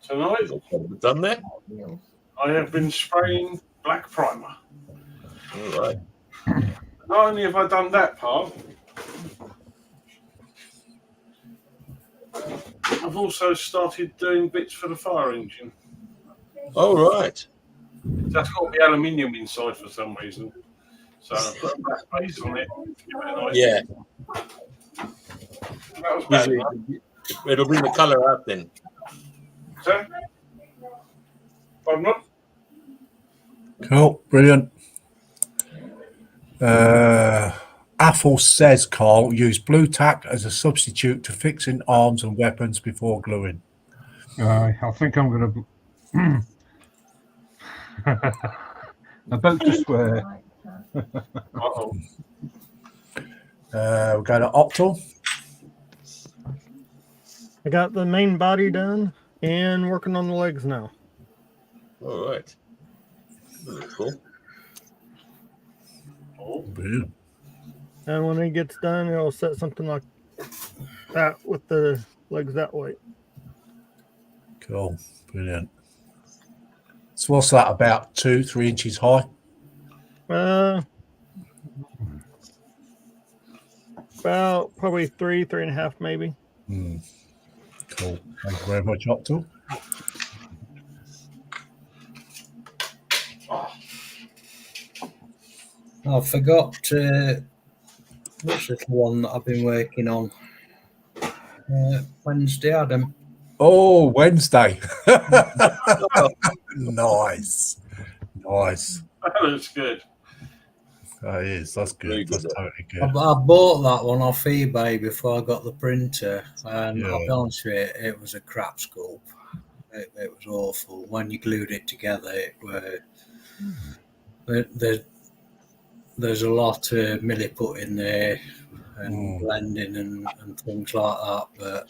C: Tonight,
B: We're done there.
C: I have been spraying black primer.
B: All right.
C: Not only have I done that part, I've also started doing bits for the fire engine.
B: All right.
C: That's got the aluminium inside for some reason. So I put a black base on it. To give it a nice
B: Yeah.
C: That was bad.
B: Usually, it'll bring the color out then.
C: So, I'm not.
A: Cool. Brilliant. Apple says, Carl, use blue tack as a substitute to fixing arms and weapons before gluing.
D: I think I'm going to... About to swear.
C: Uh-oh.
A: We're going to Optal.
F: I got the main body done and working on the legs now.
B: All right. Cool.
A: Brilliant.
F: And when it gets done, it'll set something like that with the legs that way.
A: Cool. Brilliant. So what's that, about 2-3 inches high?
F: About probably 3.5 maybe.
A: Cool. Thank you very much, Optal.
G: I forgot which little one that I've been working on. Wednesday, Adam.
A: Oh, Wednesday. Nice. Nice.
C: That looks good.
A: That is. That's
B: Very
A: good.
B: good.
A: That's totally good.
G: I bought that one off eBay before I got the printer, and
A: Yeah.
G: I'll be honest with you, it was a crap sculpt. It was awful. When you glued it together, there's a lot of milli put in there and blending and things like that. But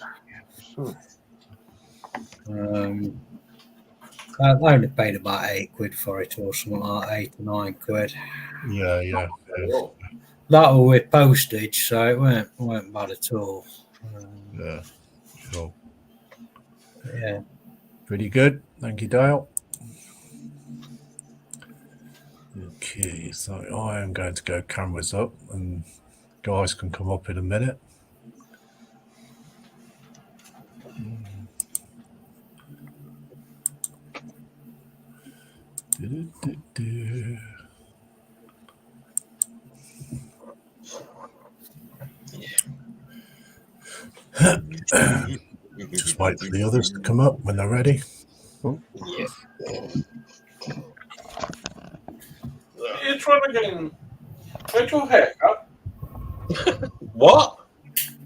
G: I only paid about £8 for it or something like that, £8 or £9.
A: Yeah.
G: That was with postage, so it weren't bad at all.
A: Yeah. Sure.
G: Yeah.
A: Pretty good. Thank you, Dale. Okay, so I am going to go cameras up and guys can come up in a minute. Do-do-do-do. Just wait for the others to come up when they're ready.
B: Yeah.
C: You're trying to get in. Where's your haircut?
B: What?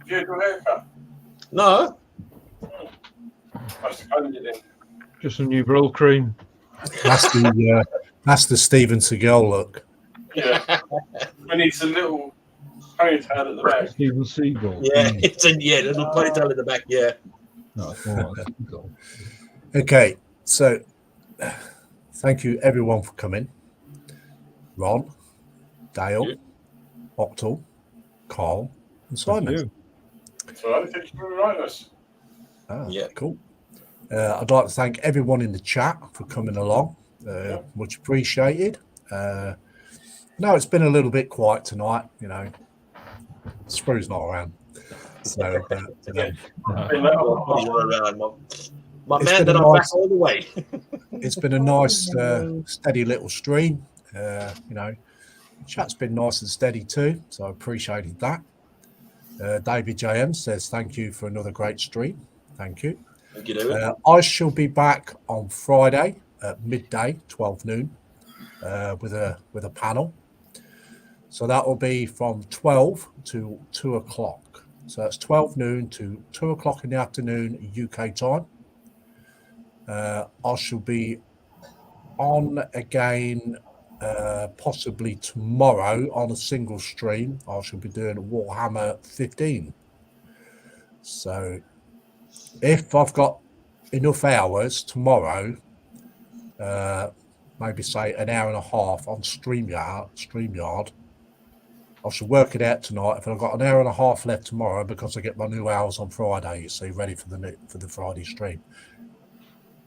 C: You had your haircut.
B: No.
C: Must have owned it in.
D: Just some new Brill cream.
A: That's the Steven Seagal look.
C: Yeah. When it's a little ponytail at the back.
D: Steven Seagal.
B: Yeah, it's a little ponytail in the back. Yeah.
D: No, it's all right. Seagal.
A: Okay, so thank you everyone for coming. Ron, Dale, Octal, Carl, and Simon.
D: you.
C: So I think you were right, us.
A: Ah,
B: Yeah.
A: cool. I'd like to thank everyone in the chat for coming along. Much appreciated. No, it's been a little bit quiet tonight. You know, Sprue's not around. So,
B: my man that I'm back all the way.
A: It's been a nice, steady little stream. You know, chat's been nice and steady too, so I appreciated that. David JM says thank you for another great stream. Thank you.
B: Thank you, David.
A: I shall be back on Friday at midday, 12 noon, with a panel. So that will be from 12 to 2 o'clock. So that's 12 noon to 2 o'clock in the afternoon UK time. I shall be on again possibly tomorrow on a single stream. I shall be doing Warhammer 15. So if I've got enough hours tomorrow, maybe say an hour and a half on StreamYard, I should work it out tonight. If I've got an hour and a half left tomorrow, because I get my new hours on Friday, you see, ready for the Friday stream.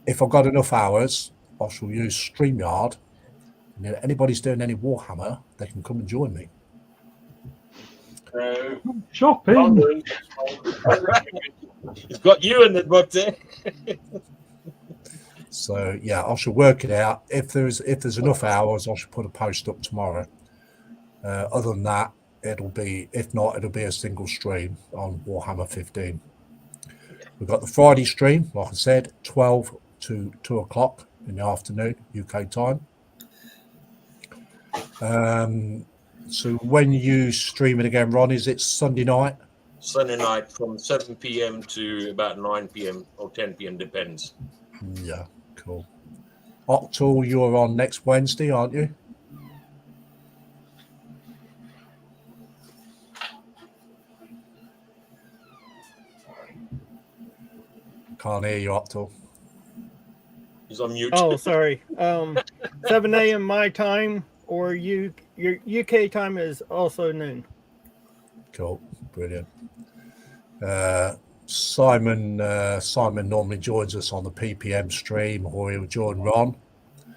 A: If I've got enough hours, I shall use StreamYard. And if anybody's doing any Warhammer, they can come and join me.
D: Shopping.
B: He's got you in the book there.
A: So yeah, I shall work it out. If there's enough hours, I should put a post up tomorrow. Other than that, if not, it'll be a single stream on Warhammer 15. We've got the Friday stream, like I said, 12 to 2 o'clock in the afternoon, UK time. So when you stream it again, Ron, is it Sunday night?
B: Sunday night from 7 p.m. to about 9 p.m. or 10 p.m. depends.
A: Yeah, cool. Octal, you're on next Wednesday, aren't you? Can't hear you, Octal.
B: He's on mute.
F: Oh, sorry. 7 a.m. my time, or your UK time is also noon.
A: Cool, brilliant. Simon normally joins us on the PPM stream, or he'll join Ron.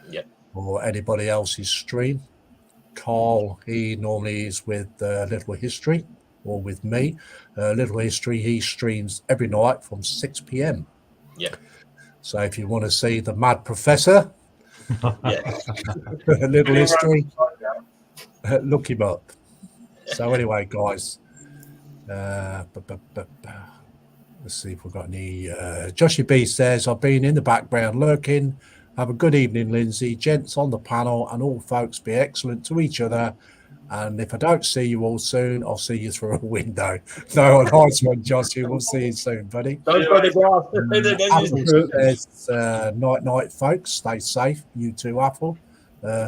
B: Yep.
A: Or anybody else's stream. Carl, he normally is with Little History, or with me. Little History, he streams every night from 6 p.m.
B: Yeah.
A: So if you want to see the Mad Professor,
B: Yeah.
A: Little History, look him up. So anyway, guys, let's see if we've got any. Joshy B says, I've been in the background lurking. Have a good evening, Lindsay. Gents on the panel, and all folks be excellent to each other. And if I don't see you all soon, I'll see you through a window. No, nice one, Joshy. We'll see you soon, buddy.
B: Don't photograph.
A: Night, folks. Stay safe. You too, Apple.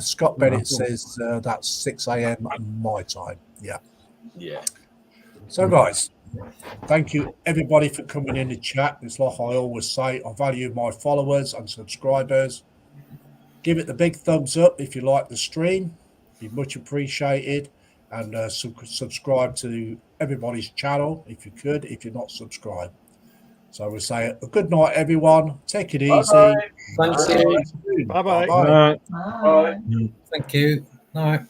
A: Scott Bennett says that's 6 a.m. my time. Yeah.
B: Yeah.
A: So, guys, thank you, everybody, for coming in the chat. It's like I always say, I value my followers and subscribers. Give it the big thumbs up if you like the stream. Be much appreciated. And subscribe to everybody's channel if you could, if you're not subscribed. So we'll say a good night, everyone. Take it easy.
G: Thank you.
F: Bye-bye.
D: Bye.
E: Bye.
G: Thank you. All right.